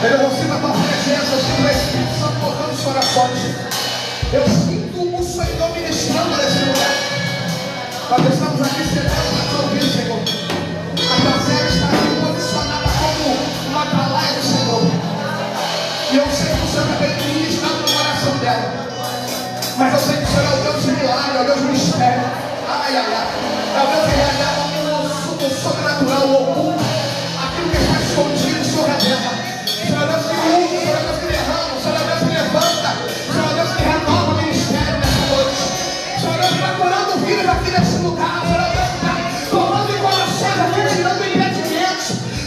Eu não sinto a tua presença, eu sinto o Espírito Santo tocando os corações. Eu sinto o Senhor ministrando nesse lugar. Nós estamos aqui sentados para te ouvir, Senhor. A tua serva está aqui posicionada como uma atalaia do Senhor. E eu sei que o Senhor vai ministrar no coração dela. Mas eu sei que o Senhor é o Deus de milagre, é o Deus do mistério. Ai, ai, ai. É o Deus que revela o sobrenatural, o oculto. Aquilo que está escondido, o Senhor revela. O Senhor é Deus que usa, o Senhor é Deus que derrama, o Senhor é Deus que levanta, o Senhor é Deus que renova o ministério nessa noite. O Senhor é Deus que está curando vidas aqui nesse lugar. O Senhor é Deus que está tomando corações aqui, tirando impedimentos. O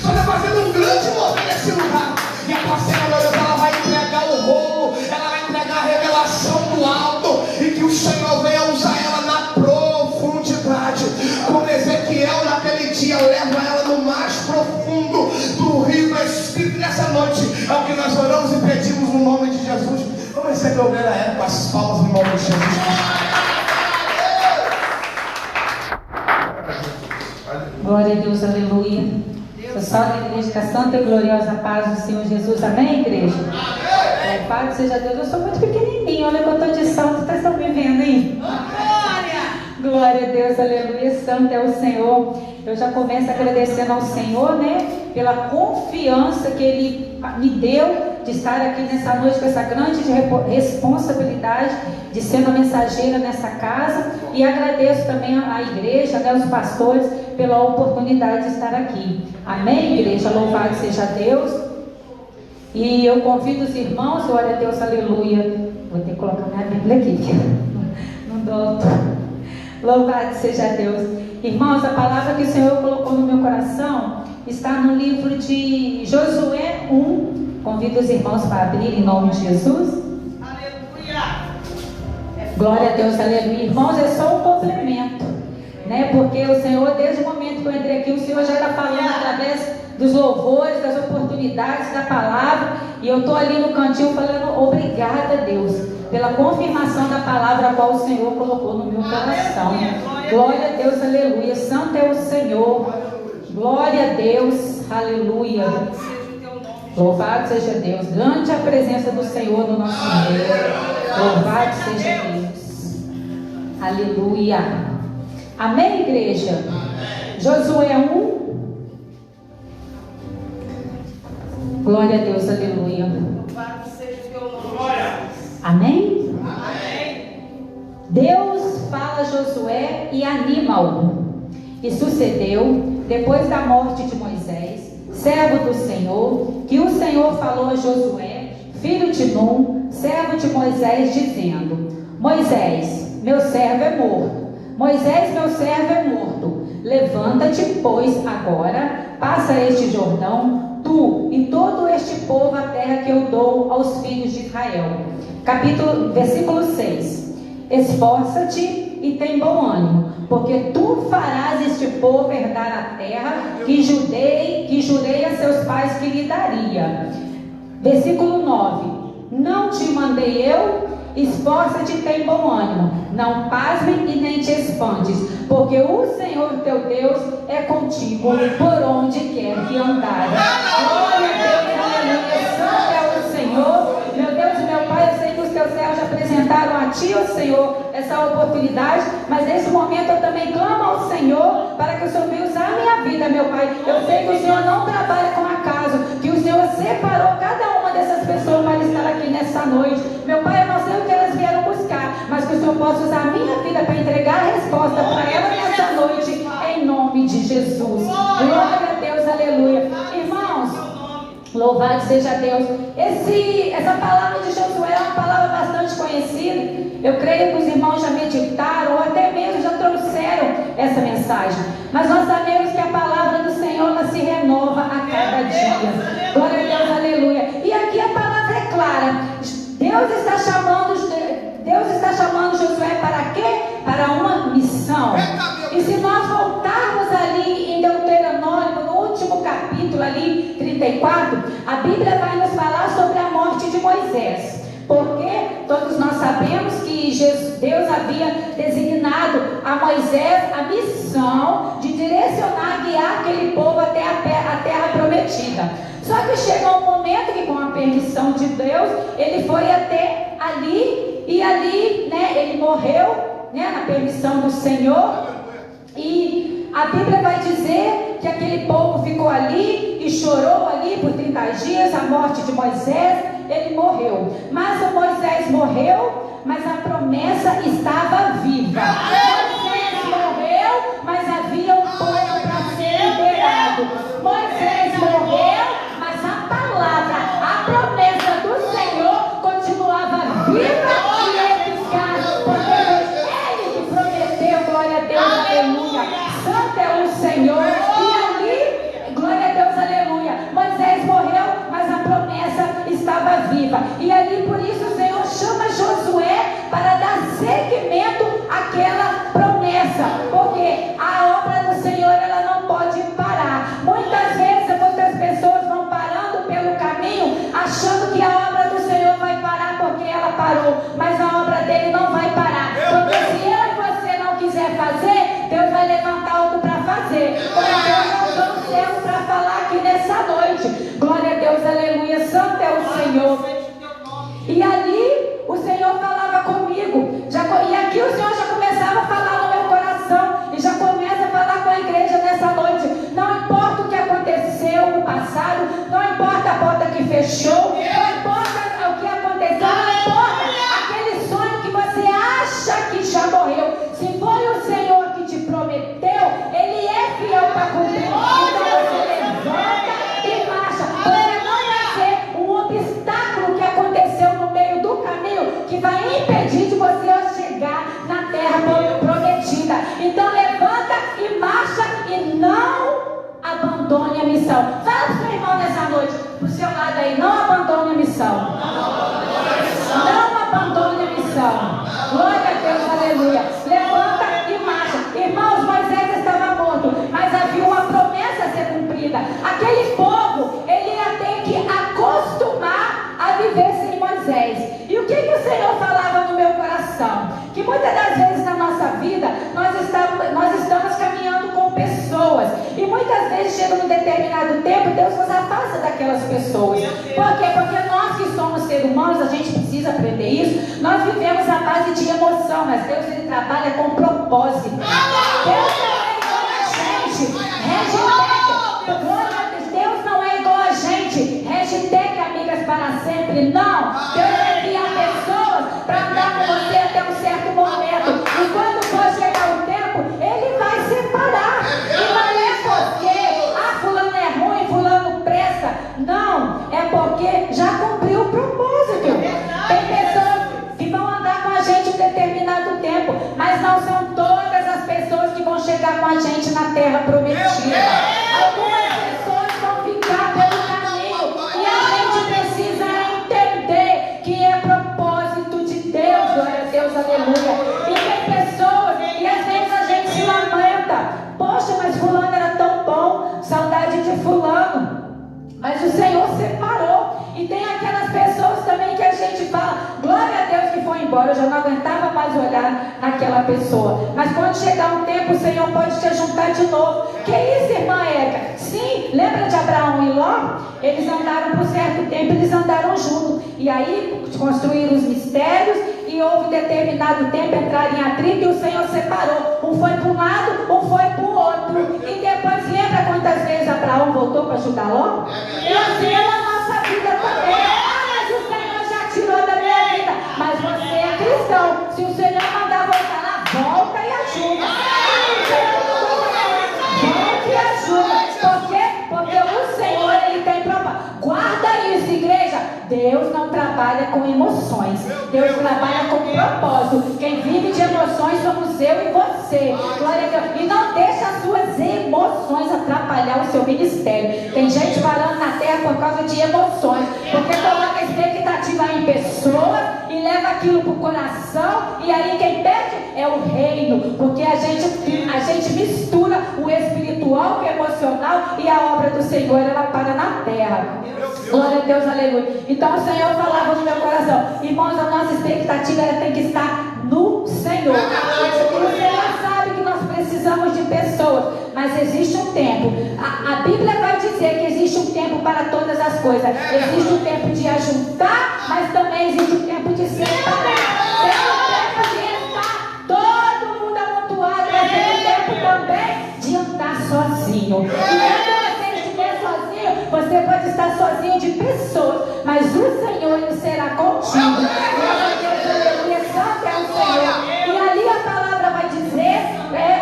Senhor está fazendo um grande mover nesse lugar. E a tua serva, meu Deus, ela vai entregar o rolo, ela vai entregar a revelação do alto, e que o Senhor venha usar ela na profundidade. Como Ezequiel naquele dia, leva ela no mais profundo do rio do Espírito nessa noite. É o que nós oramos e pedimos no nome de Jesus. Vamos receber o Glória a Ele com as palmas no nome de Jesus. Glória a Deus, aleluia. Pessoal da igreja, que a santa e gloriosa paz do Senhor Jesus, amém, igreja? Louvado seja Deus, eu sou muito pequenininho, olha que eu estou de salto, vocês estão me vendo aí? Glória a Deus, aleluia, santo é o Senhor. Eu já começo agradecendo ao Senhor, né, pela confiança que Ele me deu de estar aqui nessa noite com essa grande responsabilidade de ser uma mensageira nessa casa, e agradeço também à igreja, né, os pastores, pela oportunidade de estar aqui. Amém, igreja? Louvado seja Deus. E eu convido os irmãos, glória a Deus, aleluia. Vou ter que colocar minha Bíblia aqui, não dou. Louvado seja Deus. Irmãos, a palavra que o Senhor colocou no meu coração está no livro de Josué 1. Convido os irmãos para abrir em nome de Jesus. Aleluia. Glória a Deus, aleluia. Irmãos, é só um complemento, né? Porque o Senhor, desde o momento que eu entrei aqui, o Senhor já está falando através dos louvores, das oportunidades, da palavra. E eu estou ali no cantinho falando obrigada, Deus, pela confirmação da palavra a qual o Senhor colocou no meu coração. Glória a Deus, aleluia. Santo é o Senhor. Glória a Deus, aleluia. Louvado seja Deus. Grande a presença do Senhor no nosso meio. Louvado seja Deus. Aleluia. Amém, igreja? Josué 1. Glória a Deus, aleluia. Louvado seja o teu nome. Amém? Amém. Deus fala a Josué e anima-o. E sucedeu, depois da morte de Moisés, servo do Senhor, que o Senhor falou a Josué, filho de Num, servo de Moisés, dizendo: Moisés, meu servo é morto. Moisés, meu servo é morto. Levanta-te, pois, agora, passa este Jordão, tu e todo este povo, a terra que eu dou aos filhos de Israel. Versículo 6. Esforça-te e tem bom ânimo, porque tu farás este povo herdar a terra que jurei a seus pais que lhe daria. Versículo 9. Não te mandei eu? Esforça-te e tem bom ânimo, não pasme e nem te espantes, porque o Senhor teu Deus é contigo por onde quer que andares. Glória a Deus, aleluia. Santo é o Senhor, meu Deus e meu Pai. Eu sei que os teus servos apresentaram a ti, ó Senhor, essa oportunidade, mas nesse momento eu também clamo ao Senhor para que o Senhor venha usar a minha vida, meu Pai. Eu sei que o Senhor não trabalha com acaso, que o Senhor separou cada uma dessas pessoas para estar aqui nessa noite. Meu Pai, eu não sei o que elas vieram buscar, mas que o Senhor possa usar a minha vida para entregar a resposta para elas nessa noite, em nome de Jesus. Glória a Deus, aleluia. Irmãos, louvado seja Deus. Essa palavra de Josué é uma palavra bastante conhecida. Eu creio que os irmãos já meditaram ou até mesmo já trouxeram essa mensagem. Mas nós sabemos que a palavra do Senhor, ela se renova a cada dia. Glória a Deus, aleluia. E aqui a palavra é clara. Deus está chamando Josué para quê? Para uma missão. E se nós voltarmos ali em Deuteronômio, no último capítulo ali, 34, a Bíblia vai nos falar sobre a morte de Moisés. Porque todos nós sabemos que Deus havia designado a Moisés a missão de direcionar, guiar aquele povo até a terra prometida. Só que chegou um momento que, com a permissão de Deus, ele foi até ali, e ali, né, ele morreu, né, na permissão do Senhor. E a Bíblia vai dizer que aquele povo ficou ali e chorou ali por 30 dias, a morte de Moisés, ele morreu. Mas o Moisés morreu, mas a promessa estava viva. Moisés morreu, mas havia um povo para ser liberado. Moisés morreu, mas a palavra, a promessa do Senhor continuava viva e eficaz, porque ele que prometeu, glória a Deus, aleluia. Santo é o Senhor. E ali, glória a Deus, aleluia, Moisés morreu, mas a promessa estava viva. E ali, por isso, o Senhor chama Josué para dar seguimento àquela promessa, porque a obra do Senhor, ela não pode parar. Muitas vezes, muitas pessoas vão parando pelo caminho, achando que a obra do Senhor vai parar porque ela parou, mas a obra dele não vai parar, porque se eu e você não quiser fazer, Deus vai levantar outro para fazer. Então nós vamos ter para falar aqui nessa noite. Glória a Deus, aleluia, santo é o Senhor. E ali o Senhor falava comigo, e aqui o Senhor já começava a falar no meu coração, e já começa a falar com a igreja nessa noite. Não importa o que aconteceu no passado, não importa a porta que fechou, não importa o que aconteceu, não importa aquele sonho que você acha que já morreu. Se foi o Senhor que te prometeu, Ele é fiel para cumprir. Então você levanta e marcha, porque não vai ser um obstáculo que aconteceu no meio do caminho que vai impedir de você chegar na terra prometida. Então levanta e marcha e não abandone a missão. Fala para o seu irmão nessa noite, para o seu lado aí, não abandone a missão. Não abandone a missão. Glória a Deus, aleluia. Levanta e marcha. Irmãos, Moisés estava morto, mas havia uma promessa a ser cumprida. Aquele povo, ele ia ter que acostumar a viver sem Moisés. E o que o Senhor falava no meu coração? Que muitas das vezes na nossa vida, nós estamos caminhando com pessoas, e muitas vezes chega um determinado tempo, Deus nos afasta daquelas pessoas. Por quê? Porque nós que somos seres humanos, a gente precisa aprender isso. Nós vivemos à base de emoção, mas Deus, ele trabalha com propósito. Deus não é igual a gente. Hashtag, glória a Deus, Deus não é igual a gente. Hashtag amigas para sempre. Não. Deus vai enviar pessoas para andar com você até um certo momento. E quando for chegar o tempo, Ele vai separar. E não é porque fulano é ruim, fulano presta. Não, é porque já cumpriu o propósito. Tem pessoas que vão andar com a gente um determinado tempo, mas não são todas as pessoas que vão chegar com a gente na terra prometida. Algumas pessoas vão ficar pelo caminho, e a gente precisa entender que é propósito de Deus. Glória a Deus, aleluia. E tem pessoas, e às vezes a gente se lamenta: poxa, mas fulano era tão bom, saudade de fulano. Mas o Senhor separou. E tem aquelas pessoas também que a gente fala: glória a Deus que foi embora, eu já não aguentava mais olhar naquela pessoa. Mas quando chegar um tempo, o Senhor pode te juntar de novo. Que isso, irmã Érica? Sim, lembra de Abraão e Ló? Eles andaram por certo tempo, eles andaram juntos. E aí construíram os mistérios, e houve determinado tempo entraram em atrito, e o Senhor separou. Um foi para um lado, um foi para o outro. E depois, lembra quantas vezes Abraão voltou para ajudar Ló? E assim é na nossa vida também. Mas o Senhor já tirou da minha vida. Mas você é cristão. Se o Senhor mandar voltar lá, volta e ajuda. Volta e ajuda. Por quê? Porque o Senhor, Ele tem propósito. Guarda isso, igreja. Deus não trabalha com emoções. Deus trabalha com propósito. Quem vive de emoções somos eu e você. Glória a Deus. E não deixa as suas emoções atrapalhar o seu ministério. Tem gente parando na terra por causa de emoções, porque coloca expectativa em pessoas e leva aquilo para o coração, e aí quem perde é o reino, porque a gente mistura o espiritual com o emocional, e a obra do Senhor, ela para na terra. Glória a Deus, aleluia. Então o Senhor falava no meu coração: irmãos, a nossa expectativa, ela tem que estar no Senhor. E o Senhor sabe que nós precisamos de pessoas, mas existe um tempo. A Bíblia vai dizer que existe um tempo para todas as coisas. Existe um tempo de ajuntar, mas também existe um tempo de separar. Tem um tempo de estar todo mundo amontoado, mas tem um tempo também de andar sozinho. E quando você estiver sozinho, você pode estar sozinho de pessoas, mas o Senhor, Ele será contigo. Glória a Deus, aleluia, santo é o Senhor. E ali a palavra vai dizer,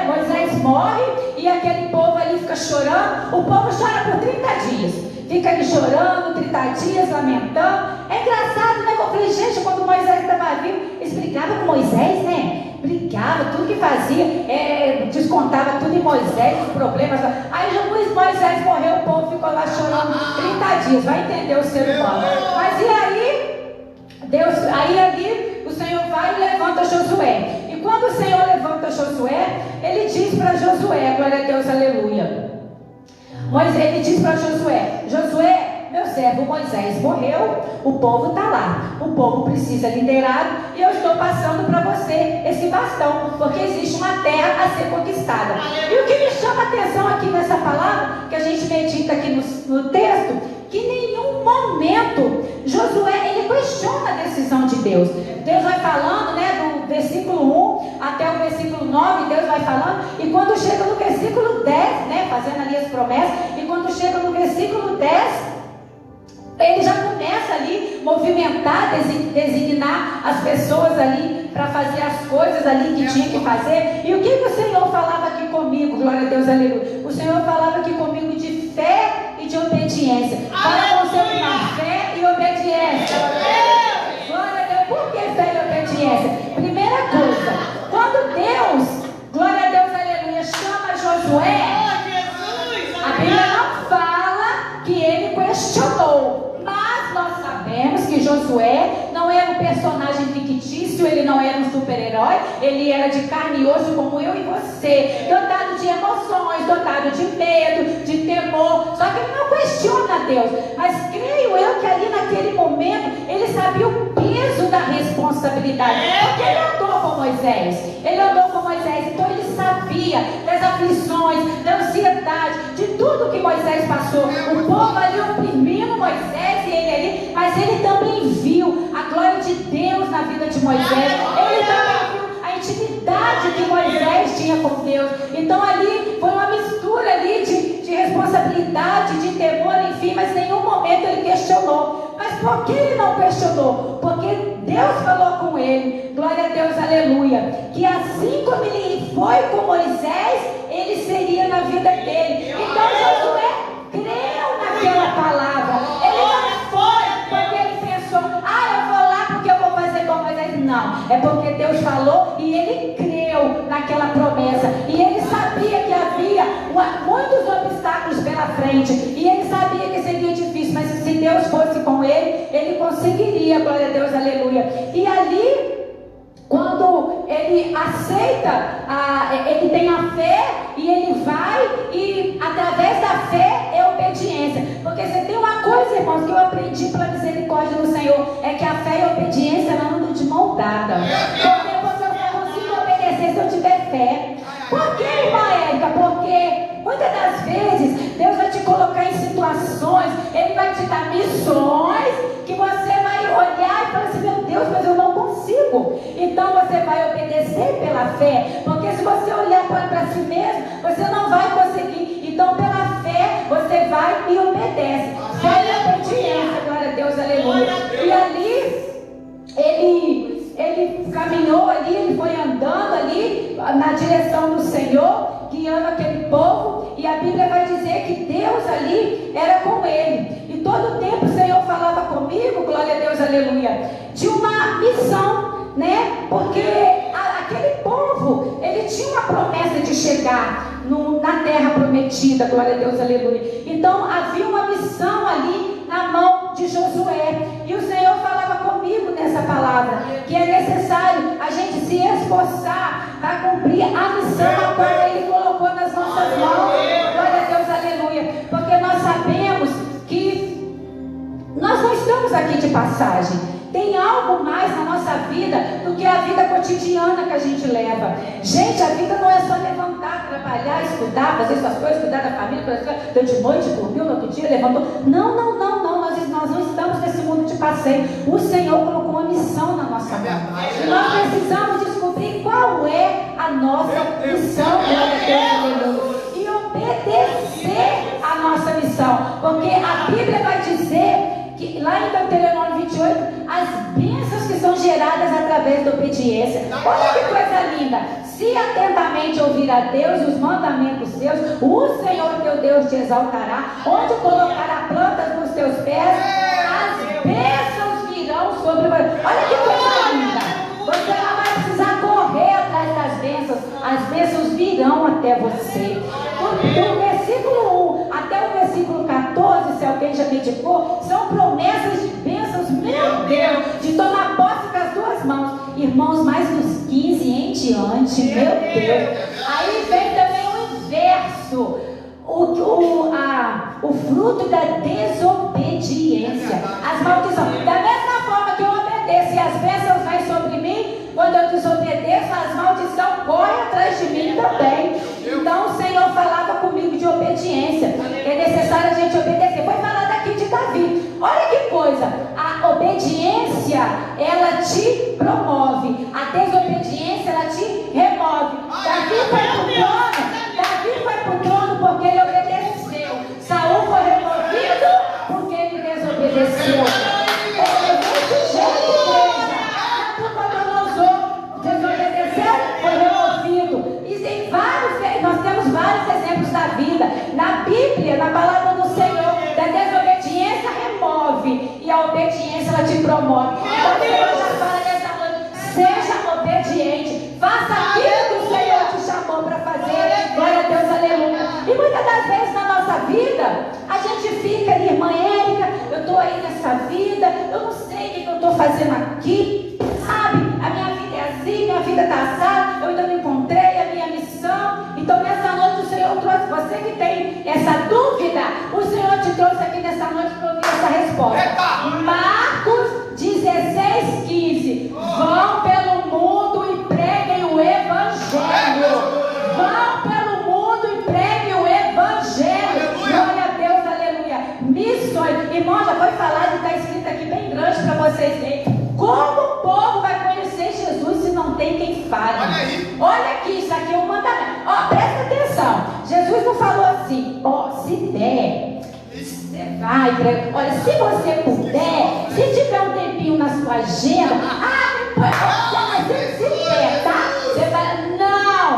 Moisés morre e aquele povo ali fica chorando. O povo chora por 30 dias. Fica ali chorando, 30 dias, lamentando. É engraçado, né? Eu falei, gente, quando Moisés estava vivo, eles brigavam com Moisés, né? Brigava, tudo que fazia, descontava tudo em Moisés, os problemas. Aí Moisés morreu, o povo ficou lá chorando 30 dias. Vai entender o ser humano. Mas e aí, ali o Senhor vai e levanta Josué. E quando o Senhor levanta Josué, Ele diz para Josué, glória a Deus, aleluia. Ele diz para Josué, meu servo Moisés morreu, o povo está lá, o povo precisa liderado e eu estou passando para você esse bastão, porque existe uma terra a ser conquistada. E o que me chama a atenção aqui nessa palavra, que a gente medita aqui no texto, que em nenhum momento Josué, ele questiona a decisão de Deus. Deus vai falando, né, do versículo 1 até o versículo 9, Deus vai falando, e quando chega no versículo 10, né, fazendo ali as promessas, e quando chega no versículo 10, ele já começa ali movimentar, designar as pessoas ali para fazer as coisas ali que tinha que fazer. E o que o Senhor falava aqui comigo? Glória a Deus, aleluia. O Senhor falava aqui comigo de fé e de obediência. Para conciliar fé e obediência. Glória a Deus. Por que fé e obediência? Primeira coisa, quando Deus, glória a Deus, aleluia, chama Josué, a Bíblia não fala que ele questionou. Mas nós sabemos que Josué não era um personagem fictício, ele não era um super-herói, ele era de carne e osso como eu e você, dotado de emoções, dotado de medo, de temor. Só que ele não questiona Deus, mas creio eu que ali naquele momento ele sabia o peso da responsabilidade, porque ele andou com Moisés, então ele sabia das aflições, da ansiedade, de tudo que Moisés passou. O povo ali oprimindo Moisés e ele ali, mas ele também viu a glória de Deus na vida de Moisés. Ele também viu a intimidade que Moisés tinha com Deus. Então ali foi uma mistura ali de responsabilidade, de temor, enfim, mas em nenhum momento ele questionou. Mas por que ele não questionou? Porque Deus falou com ele, glória a Deus, aleluia, que assim como ele foi com Moisés, ele seria na vida dele. Então Josué creu naquela palavra. Ele não foi porque ele pensou, eu vou lá porque eu vou fazer com Moisés. Não, é porque Deus falou e ele creu naquela promessa. E ele sabia que havia muitos obstáculos pela frente. E ele sabia que seria difícil, mas se Deus fosse com ele, ele conseguiria, glória a Deus, aleluia. E ali, quando ele aceita, ele tem a fé e ele vai, e através da fé é obediência. Porque você tem uma coisa, irmãos, que eu aprendi pela misericórdia do Senhor, é que a fé e a obediência não andam de mão dada. Porque você só consigo obedecer se eu tiver fé. Por que, irmã Érica? Porque muitas das vezes Deus vai te colocar em situações, Ele vai te dar missões que você vai olhar e falar assim, meu Deus, mas eu não consigo. Então você vai obedecer pela fé, porque se você olhar para si mesmo, você não vai conseguir. Então pela fé você vai e obedece. Fé e obediência, glória a Deus, aleluia. E ali ele caminhou ali, ele foi andando ali na direção do Senhor, guiando aquele povo, e a Bíblia vai dizer que Deus ali era com ele. E todo o tempo o Senhor falava comigo, glória a Deus, aleluia, de uma missão, né? Porque aquele povo, ele tinha uma promessa de chegar na terra prometida, glória a Deus, aleluia. Então havia uma missão ali na mão de Josué, e o Senhor falava comigo nessa palavra, que é necessário a gente se esforçar para cumprir a missão a qual Ele colocou nas nossas mãos, glória a Deus, aleluia, porque nós sabemos que nós não estamos aqui de passagem. Tem algo mais na nossa vida do que a vida cotidiana que a gente leva. Gente, a vida não é só levantar, trabalhar, estudar, fazer suas coisas, cuidar da família, deu de noite, dormiu, no outro dia, levantou. Não, nós não estamos nesse mundo de passeio. O Senhor colocou uma missão na nossa mão. E nós precisamos descobrir qual é a nossa missão, e obedecer a nossa missão. Porque a Bíblia vai dizer que lá em Deuteronômio 28, as bênçãos que são geradas através da obediência. Olha que coisa linda. Se atentamente ouvir a Deus e os mandamentos seus, o Senhor teu Deus te exaltará, onde colocará plantas nos teus pés, as bênçãos virão sobre você. Olha que coisa linda. Você não vai precisar correr atrás das bênçãos, as bênçãos virão até você. Do versículo 1 até o versículo 14, se alguém já medicou, são promessas de bênçãos, meu Deus, de tomar posse com as duas mãos. Irmãos, mais dos 15 em diante, meu Deus. Aí vem também o inverso, o fruto da desobediência, as maldições. Da mesma forma que eu obedeço e as bênçãos vêm sobre mim, quando eu desobedeço, as maldições correm atrás de mim também. Então o Senhor falava comigo de obediência, que é necessário a gente obedecer. Foi falado aqui de Davi. Olha que coisa, a obediência, ela te promove, a desobediência, ela te remove. Davi foi para o trono porque ele obedeceu. Saul foi removido porque ele desobedeceu. Desobedeceu, foi removido. E tem nós temos vários exemplos da vida. Na Bíblia, na palavra do Senhor, da desobediência remove e a obediência ela te promove. Então o Senhor já fala nessa noite: seja obediente, faça aquilo que o Senhor te chamou para fazer. Glória a Deus, aleluia. E muitas das vezes na nossa vida, a gente fica ali, irmã Érica, eu estou aí nessa vida, eu não sei o que eu estou fazendo aqui, sabe? A minha vida é assim, minha vida está assada, eu ainda não encontrei a minha missão. Então nessa noite o Senhor trouxe, você que tem essa dúvida, o Senhor te trouxe aqui nessa noite para ouvir essa resposta. Marcos 16:15. Vão pelo mundo e preguem o Evangelho. Vão pelo mundo e preguem o Evangelho. Glória a Deus, aleluia. Missões. Irmão, já foi falado e está escrito aqui bem grande para vocês verem. Como o povo vai conhecer Jesus se não tem quem fale? Olha aqui, isso aqui é um mandamento. Ó, presta atenção. Jesus não falou assim: ó, se der, você vai. Olha, se você puder, se tiver um tempinho na sua agenda, depois se der, tá? Você vai. Não,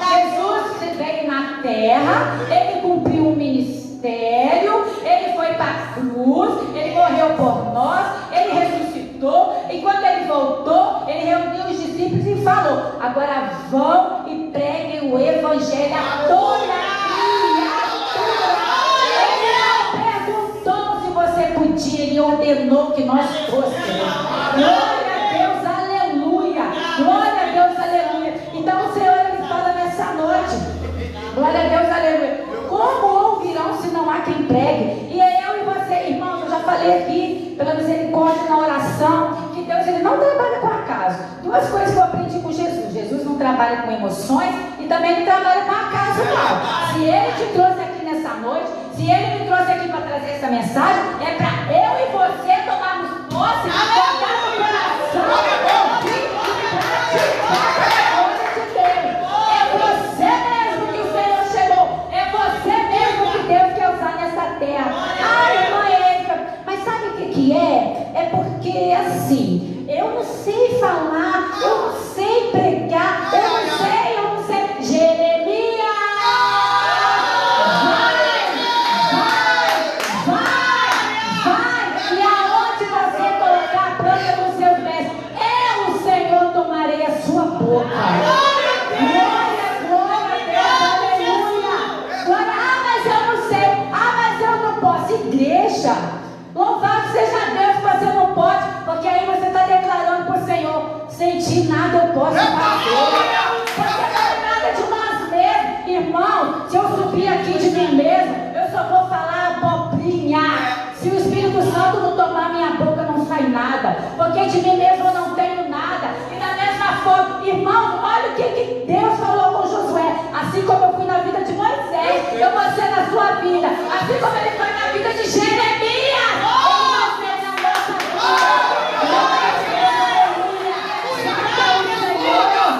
Jesus veio na terra, ele cumpriu o ministério, ele foi para a cruz, ele morreu por nós, ele ressuscitou, e quando ele voltou, ele reuniu os discípulos e falou: agora vão e preguem o Evangelho a toda criatura. Ele não perguntou se você podia, ele ordenou que nós fôssemos. Glória a Deus, aleluia. Glória a Deus, aleluia. Então o Senhor ele fala nessa noite: glória a Deus, aleluia. Como ouvirão se não há quem pregue? E eu e você, irmãos, eu já falei aqui, pela misericórdia na oração, que Deus ele não trabalha com acaso. Duas coisas que eu aprendi com Jesus: Jesus não trabalha com emoções e também não trabalha com acaso, não. Se ele te trouxe aqui nessa noite, se ele me trouxe aqui para trazer essa mensagem, é para eu e você tomarmos posse, colocar no coração, ouvir e praticar a palavra de Deus. É você mesmo que o Senhor chegou, é você mesmo que Deus quer usar nessa terra. Ai, irmã Érica, mas sabe o que é? É porque assim, eu não sei falar, eu não sei pregar, eu não sei. Jeremias, vai, e aonde você colocar a planta nos seus pés, eu, o Senhor, tomarei a sua boca. Glória, Deus, aleluia. Glória, mas eu não sei, mas eu não posso. Igreja, louvado seja Deus que você não pode, porque aí você está declarando para o Senhor: sem ti nada eu posso fazer. Irmão, se eu subir aqui de mim mesmo, eu só vou falar abobrinha. Se o Espírito Santo não tomar minha boca, não sai nada, porque de mim mesmo eu não tenho nada. E da mesma forma, irmão, olha o que Deus falou com Josué: Assim como eu fui na vida de Moisés, eu vou ser na sua vida. Assim como ele foi na vida de Jeremias, ele vai ser na nossa vida. Glória a Deus. Glória a Deus.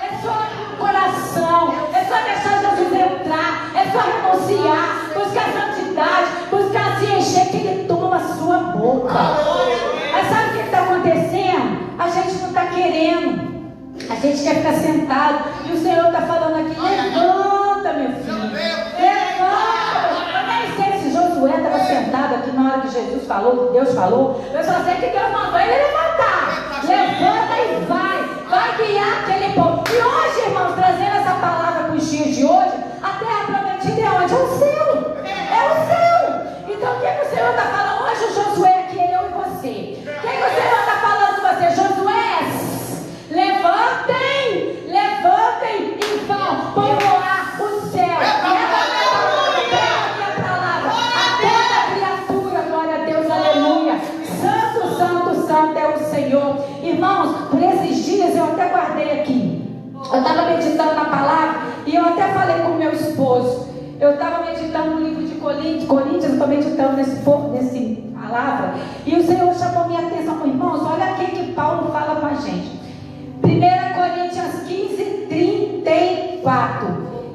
É só abrir o coração, é só deixar Jesus entrar, é só renunciar, buscar santidade, buscar se encher que ele toma a sua boca. Mas sabe o que está acontecendo? A gente não está querendo. A gente quer ficar sentado. E o Senhor está falando aqui: levanta, meu filho. Levanta. Eu nem sei se Josué estava sentado aqui na hora que Jesus falou, que Deus falou. Eu só sei que Deus mandou ele levantar. Levanta e vai. Vai guiar aquele povo. E hoje, irmãos, trazendo essa palavra para os dias de hoje, a terra prometida é onde? É o céu. É o céu. Então o que o Senhor está falando hoje? O Josué aqui, eu e você. O que o Senhor está falando com você? Josué, levantem, levantem e vão povoar o céu. Até a criatura, glória a Deus, aleluia. Santo, santo, santo é o Senhor. Irmãos, por esses dias eu até guardei aqui. Eu estava meditando na palavra e eu até falei com o meu esposo. Eu estava meditando no livro de Coríntios, eu estou meditando nesse palavra. E o Senhor chamou minha atenção, irmãos, olha o que Paulo fala com a gente. 1 Coríntios 15, 34.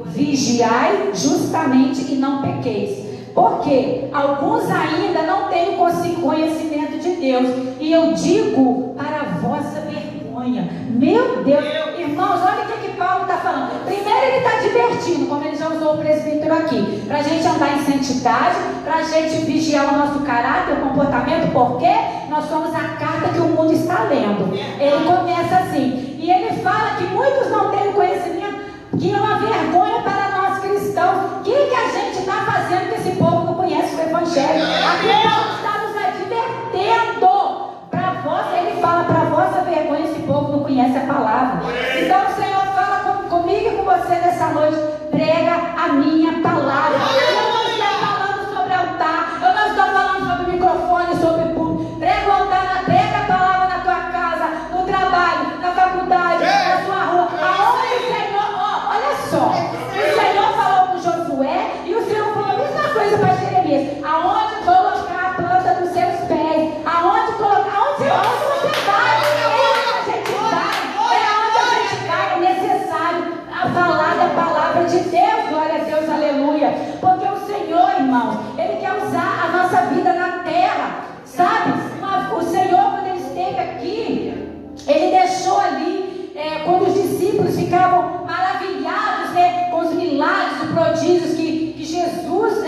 Vigiai justamente e não pequeis, porque alguns ainda não têm conhecimento de Deus. E eu digo para a vossa vergonha. Meu Deus, irmãos, olha o que Paulo está falando. Primeiro ele está divertindo, como ele já usou o presbítero aqui, para a gente andar em santidade, para a gente vigiar o nosso caráter, o comportamento, porque nós somos a carta que o mundo está lendo. Ele começa assim, e ele fala que muitos não têm conhecimento, que é uma vergonha para nós cristãos. O que a gente está fazendo que esse povo não conhece o Evangelho? Aqui Paulo está nos advertendo. Para vós, ele fala, para vossa vergonha, esse povo não conhece a palavra. Então o Senhor fala comigo e com você nessa noite: prega a minha palavra. Eu não estou falando sobre altar, eu não estou falando sobre microfone, sobre público. Prega o altar, prega a palavra na tua casa, no trabalho, na faculdade, na sua rua, aonde o Senhor, olha só, o Senhor falou com Josué e o Senhor falou a mesma coisa para Jeremias: aonde colocar a planta dos seus pés, aonde colocar, onde você vai, é onde a gente vai, é necessário falar da palavra de Deus, glória a Deus, aleluia. Porque o Senhor, irmãos, Ele quer usar a nossa vida na terra, sabe? O Senhor, quando Ele esteve aqui, Ele deixou ali, quando os discípulos ficavam maravilhados, né, com os milagres, os prodígios que Jesus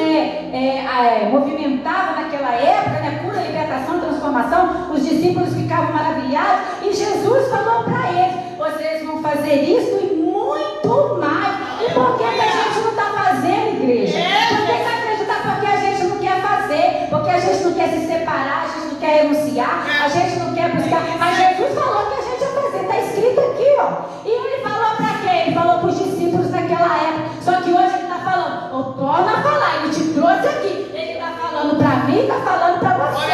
movimentava naquela época, né, cura, libertação, transformação, os discípulos ficavam maravilhados, e Jesus falou para eles: vocês vão fazer isso e muito mais. E por que a gente não está fazendo, igreja? Por que acreditar? Porque a gente não quer fazer, porque a gente não quer se separar, a gente não quer renunciar, a gente não quer buscar. Mas Jesus falou que a gente ia fazer, está escrito aqui, ó. E ele falou para quem? Ele falou para os discípulos naquela época. Só que hoje ele está falando, eu torno a falar, ele te trouxe aqui. Ele está falando para mim, está falando para você.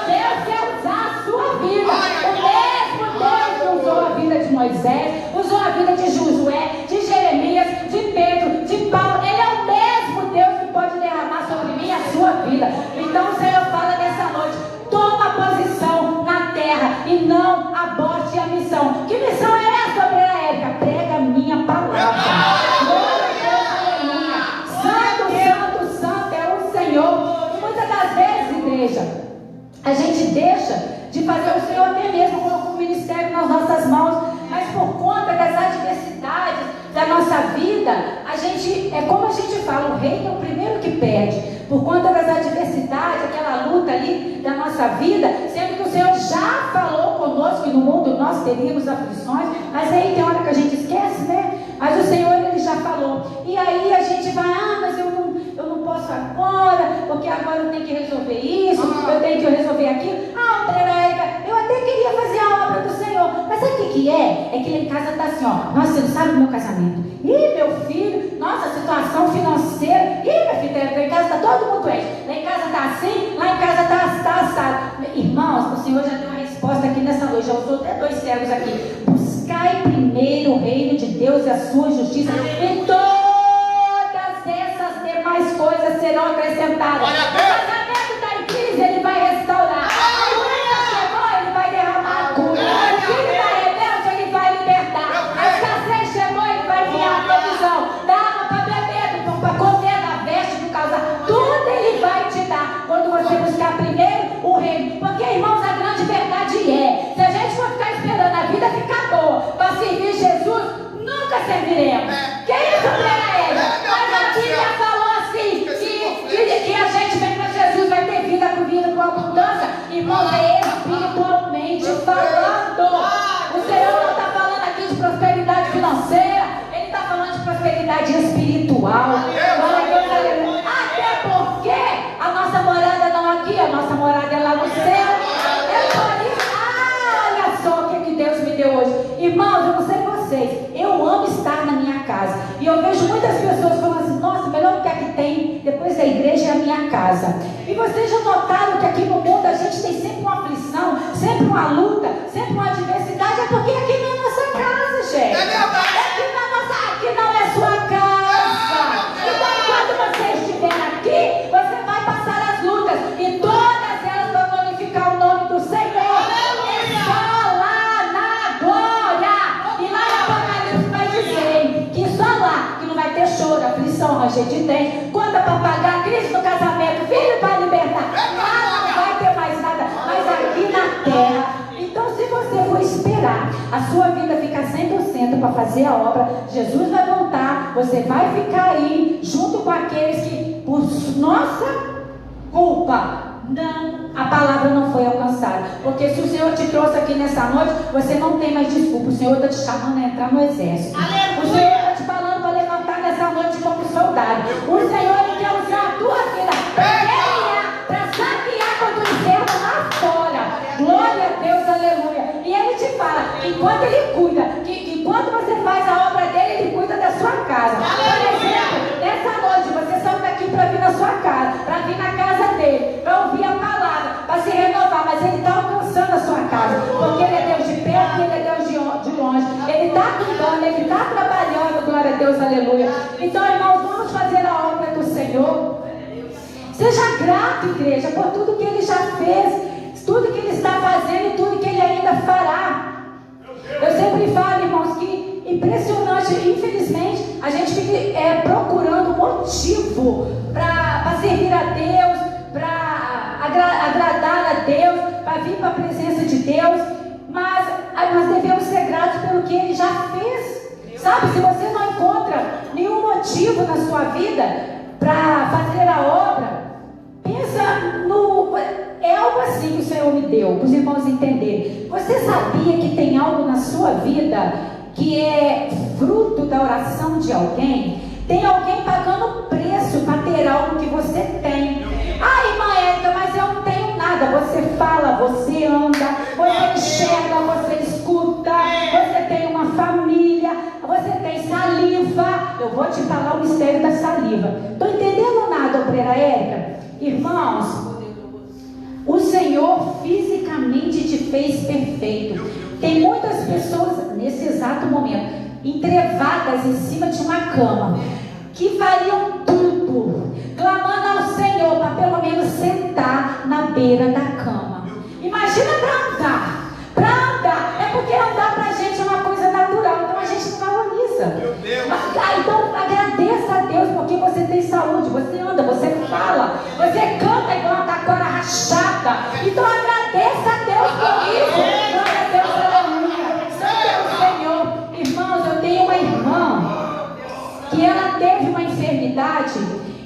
Deus quer usar a sua vida. O mesmo Deus que usou a vida de Moisés, usou a vida de Josué, de Jeremias, de Pedro, de Paulo. Ele é o mesmo Deus que pode derramar sobre mim a sua vida. Então o Senhor fala nessa noite: toma posição na terra e não aborte a missão. Que missão é essa, obreira Érica? Prega a minha palavra. Glória a Deus, aleluia. Santo, santo, santo é o Senhor. E muitas das vezes, igreja, a gente deixa de fazer. O Senhor até mesmo colocou o ministério nas nossas mãos, mas por conta das adversidades da nossa vida, a gente, é como a gente fala, o rei é o primeiro que perde. Por conta das adversidades, aquela luta ali da nossa vida, sendo que o Senhor já falou conosco que no mundo nós teríamos aflições, mas aí tem hora que a gente esquece, né? Mas o Senhor, Ele já falou. E aí a gente vai: mas eu não posso agora, porque agora eu tenho que resolver isso, eu tenho que resolver aquilo. Eu até queria fazer a obra do Senhor, mas sabe o que é? É que lá em casa está assim, ó: nossa, você não sabe do meu casamento. Ih, meu filho, nossa, situação financeira. Ih, meu filho, lá em casa está todo mundo doente. Lá em casa está assim, lá em casa está assado. Irmãos, o Senhor já deu uma resposta aqui nessa noite, já usou até 2 servos aqui. Buscai primeiro o reino de Deus e a sofreremos. Que isso, Brena? Mas a Bíblia falou assim, que a gente vem para Jesus, vai ter vida com vida com abundância. Irmãos, é espiritualmente falando. O Senhor não está falando aqui de prosperidade financeira, Ele está falando de prosperidade espiritual. Até porque a nossa morada não é aqui, a nossa morada é lá no céu. Olha só o que Deus me deu hoje. Irmãos, eu não sei vocês, eu amo estar na minha casa. E eu vejo muitas pessoas falando assim, nossa, melhor lugar que tem depois da igreja é a minha casa. E vocês já notaram que aqui no mundo a gente tem sempre uma aflição, sempre uma luta, sempre uma adversidade, é porque aqui não é nossa casa, gente. É verdade. Aqui não é sua casa. Então, quando você estiver aqui, você vai passar as lutas e todas elas vão glorificar o nome do Senhor. É só lá na glória. E lá em Apocalipse vai dizer que só lá, que não vai ter choro, aflição, ranger de dente, conta para pagar, crise no casamento, filho para libertar. Lá não vai ter mais nada, mas aqui na terra. Então, se você for esperar a sua vida ficar 100% para fazer a obra, Jesus vai voltar, você vai ficar aí junto com aqueles que, por nossa culpa, não, a palavra não foi alcançada. Porque se o Senhor te trouxe aqui nessa noite, você não tem mais desculpa. O Senhor está te chamando a entrar no exército. Aleluia. O Senhor está te falando para levantar nessa noite como soldado. O Senhor Ele quer usar a tua vida para saquear contra o inferno lá fora. Glória a Deus, aleluia. E Ele te fala, enquanto Ele cuida, que enquanto você faz a obra dele, Ele cuida da sua casa. Por exemplo, nessa noite você só está aqui para vir na sua casa, para vir na casa dele, para ouvir a palavra, para se renovar, mas Ele está alcançando a sua casa, porque Ele é Deus de perto e Ele é Deus de longe. Ele está cuidando, Ele está trabalhando, glória a Deus, aleluia. Então, irmãos, vamos fazer a obra do Senhor. Seja grato, igreja, por tudo que Ele já fez, tudo que Ele está fazendo e tudo que Ele ainda fará. Eu sempre falo, irmãos, que impressionante, infelizmente, a gente fica procurando motivo para servir a Deus, para agradar a Deus, para vir para a presença de Deus, mas nós devemos ser gratos pelo que Ele já fez. Sabe, se você não encontra nenhum motivo na sua vida para fazer a obra, pensa no... É algo assim que o Senhor me deu, para os irmãos entenderem. Você sabia que tem algo na sua vida que é fruto da oração de alguém? Tem alguém pagando preço para ter algo que você tem. Ah, irmã Érica, mas eu não tenho nada. Você fala, você anda, você enxerga, você escuta, você tem uma família, você tem saliva. Eu vou te falar o mistério da saliva. Estou entendendo nada, obreira Érica? Irmãos, o Senhor fisicamente te fez perfeito. Tem muitas pessoas nesse exato momento entrevadas em cima de uma cama que fariam tudo, clamando ao Senhor para pelo menos sentar na beira da cama. Imagina para andar. É porque andar para a gente é uma coisa natural, então a gente não valoriza. Então agradeça a Deus porque você tem saúde, você anda, você fala, você canta igual uma taquara rachada. Então agradeça a Deus por isso. Glória a Deus, aleluia. Santo é o Senhor. Irmãos, eu tenho uma irmã que ela teve uma enfermidade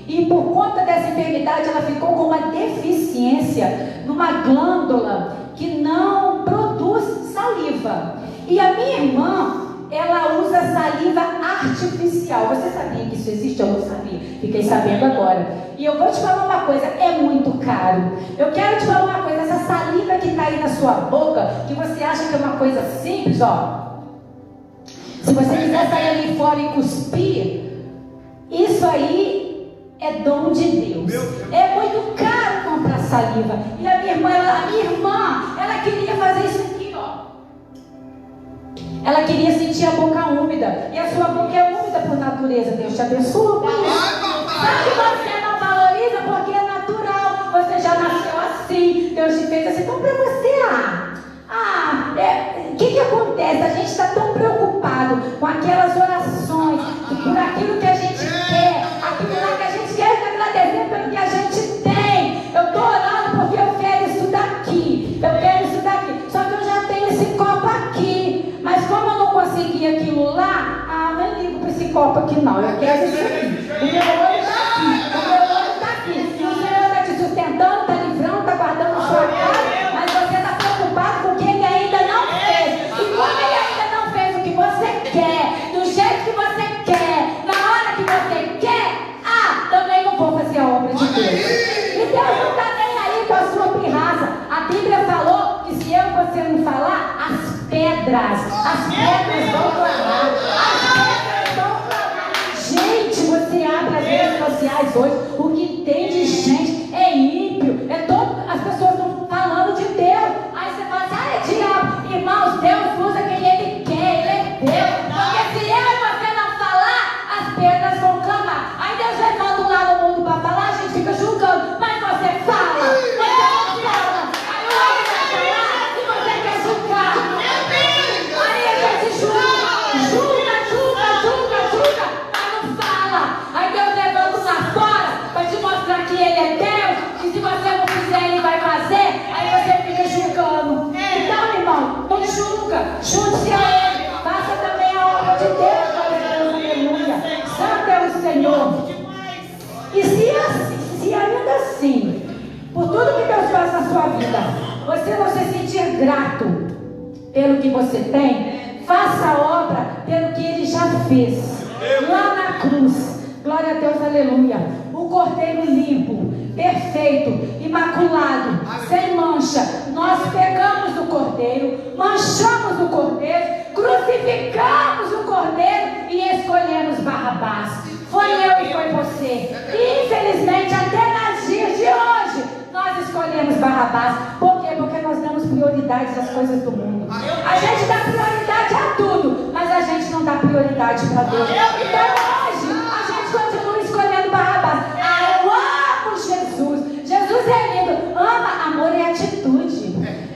e por conta dessa enfermidade ela ficou com uma deficiência numa glândula que não produz saliva. E a minha irmã, ela usa saliva artificial. Você sabia que isso existe? Eu não sabia. Fiquei sabendo agora. E eu vou te falar uma coisa, é muito caro. Eu quero te falar uma coisa, essa saliva que está aí na sua boca, que você acha que é uma coisa simples, ó. Se você quiser sair ali fora e cuspir, isso aí é dom de Deus. É muito caro comprar saliva. E a minha irmã, ela queria fazer isso aqui, ó. Ela queria sentir a boca úmida. E a sua boca é úmida por natureza. Deus te abençoe com isso. Sabe que você não valoriza porque é natural. Você já nasceu assim. Deus te fez assim. Então para você, o que acontece? A gente está tão preocupado com aquelas orações, por aquilo que a gente quer, aquilo lá que a gente quer agradecer pelo que a gente tem. Eu estou orando porque eu quero isso daqui. Eu quero isso daqui. Só que eu já tenho esse copo aqui. Mas como eu não consegui aquilo lá, nem ligo para aqui não, eu quero isso aqui. O meu olho está aqui, o meu olho está aqui. E o Senhor está te sustentando, está livrando, está guardando a sua casa, mas você está preocupado com o que Ele ainda não fez. E como Ele ainda não fez o que você quer, do jeito que você quer, na hora que você quer, também não vou fazer a obra de Deus. E Deus não está nem aí com a sua pirraça. A Bíblia falou que se eu e você não falar, as pedras vão clamar. As pedras vão clamar. Gente, você abre as redes sociais hoje, o que tem de gente é ímpio, as pessoas estão falando de Deus. Aí você fala assim, é diabo. Irmãos, Deus usa quem Ele quer, Ele é Deus. Porque se eu e você não falar, as pedras vão clamar. Aí Deus levanta lá no mundo para falar, a gente fica julgando. Mas você fala, você não fala. Aí o homem vai falar e você quer julgar. Aí a gente julga, mas não fala. Aí Deus levanta lá fora para te mostrar que Ele é Deus. E se você não fizer, Ele vai fazer. Aí você fica julgando. Então, irmão, não julga. Junte-se a Ele. Faça também a obra de Deus. Aleluia. Santo é o Senhor. E se ainda assim, por tudo que Deus faz na sua vida, você não se sentir grato pelo que você tem, faça a obra pelo que Ele já fez. Lá na cruz, glória a Deus, aleluia. O cordeiro limpo, perfeito, imaculado, sem mancha. Nós pegamos o cordeiro, manchamos o cordeiro, crucificamos o cordeiro e escolhemos Barrabás. Foi eu e foi você. E infelizmente, até nos dias de hoje, nós escolhemos Barrabás. Por quê? Porque nós damos prioridade às coisas do mundo. A gente dá prioridade a tudo, mas a gente não dá prioridade para Deus. Então hoje, a gente continua escolhendo Barrabás. Eu amo Jesus. Jesus é lindo. Ama, amor é atitude.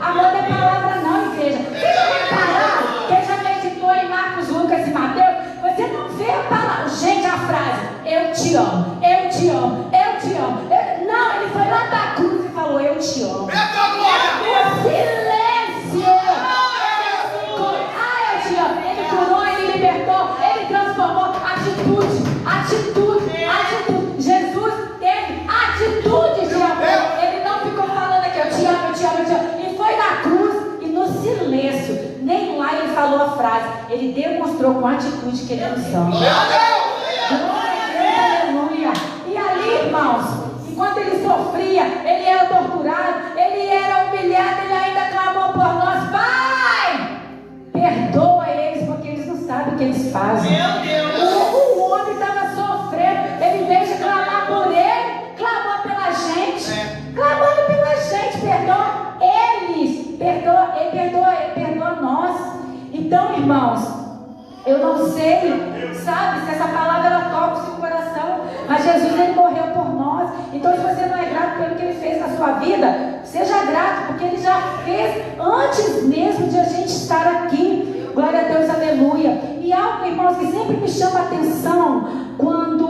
Amor é palavra não, igreja. Vocês repararam que ele já meditou em Marcos, Lucas e Mateus? Você não vê a palavra. Gente, a frase, eu te amo, eu te amo, eu te amo. Não, ele foi lá da cruz e falou, eu te amo. O silêncio. Eu te amo. Ele curou, ele libertou, ele transformou. Atitude. Jesus teve atitude de amor. Ele não ficou falando aqui, eu te amo, eu te amo, eu te amo. E foi na cruz e no silêncio. Nem lá ele falou a frase. Ele demonstrou com atitude que ele nos ama. Glória a Deus, aleluia. E ali, irmãos, enquanto ele sofria, ele era torturado, ele era humilhado, ele ainda clamou por nós. Pai, perdoa eles, porque eles não sabem o que eles fazem. O homem estava sofrendo, ele em vez de clamar por ele, clamou pela gente. Clamando pela gente, perdoa eles. Ele perdoa nós. Então, irmãos, eu não sei, sabe, se essa palavra ela toca o seu coração, mas Jesus, ele morreu por nós. Então, se você não é grato pelo que ele fez na sua vida, seja grato, porque ele já fez antes mesmo de a gente estar aqui. Glória a Deus, aleluia. E algo, irmãos, que sempre me chama a atenção quando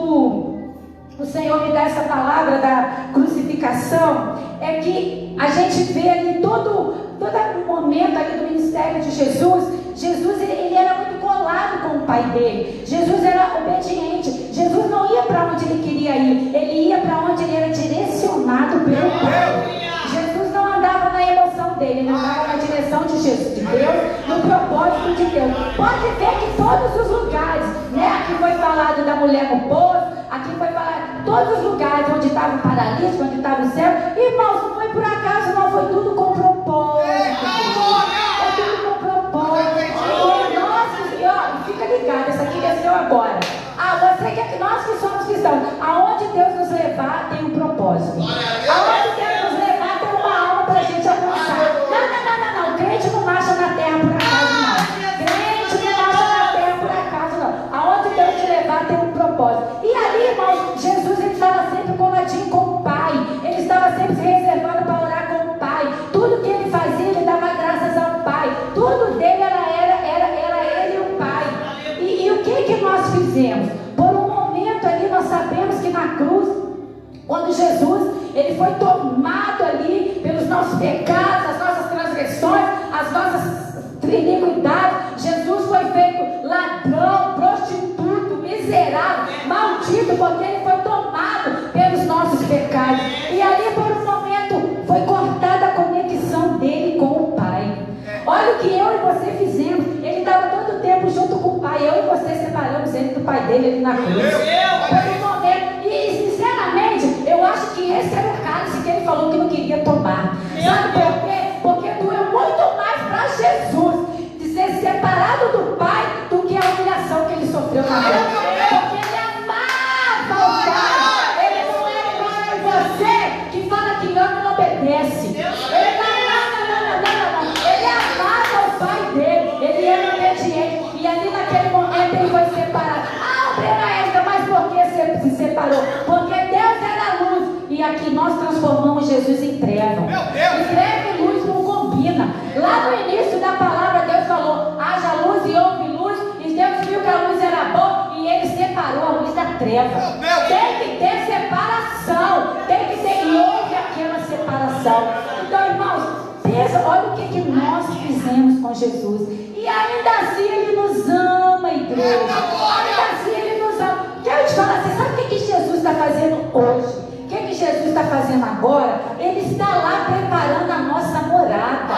o Senhor me dá essa palavra da crucificação, é que a gente vê ali todo momento ali do ministério de Jesus. Jesus, ele era muito colado com o pai dele. Jesus era obediente. Jesus não ia para onde ele queria ir, ele ia para onde ele era direcionado pelo Pai. Jesus não andava na emoção dele, ele andava na direção de Deus, no propósito de Deus. Pode ver que todos os lugares, né? Aqui foi falado da mulher no poço, aqui foi falado todos os lugares onde estava o paralítico, onde estava o céu. Irmãos, não foi por acaso, não, foi tudo com propósito. É tudo com propósito. E fica ligado, essa aqui desceu agora. Você quer que nós que somos cristãos, aonde Deus nos levar tem um propósito. Aonde Deus nos levar tem uma alma para a gente alcançar. Não. Crente não marcha na terra por acaso, não. Crente não marcha na terra por acaso, não. Aonde Deus te levar tem um propósito. E ali, irmãos, Jesus, ele estava sempre coladinho com o Pai. Ele estava sempre se reservando para orar com o Pai. Tudo que ele fazia, ele dava graças ao Pai. Tudo dele era ele e o Pai. E o que nós fizemos? Por um momento ali, nós sabemos que na cruz, quando Jesus, ele foi tomado ali pelos nossos pecados, as nossas transgressões, as nossas iniquidades. Jesus foi feito ladrão, prostituto, miserável. na cruz. Foi um momento, e sinceramente, eu acho que esse era o cálice que ele falou que não queria tomar. Sabe por quê? Porque doeu muito mais para Jesus de ser separado do Pai do que a humilhação que ele sofreu na cruz. Porque ele amava o Pai. Ele não é igual a você que fala que ama e não obedece. Ele ele amava o Pai dele. Ele era obediente. E ali naquele momento ele foi separado. Mas por que se separou? Porque Deus era luz. E aqui nós transformamos Jesus em treva. E treva e luz não combina. Lá no início da palavra Deus falou: haja luz e houve luz. E Deus viu que a luz era boa e ele separou a luz da treva. Tem que ter separação. Tem que ter, e houve aquela separação. Então, irmãos, pensa, olha o que nós fizemos com Jesus. E ainda assim ele nos ama, igreja. Ainda assim ele nos ama. Quero te falar, você sabe o que Jesus está fazendo hoje? O que Jesus está fazendo agora? Ele está lá preparando a nossa morada.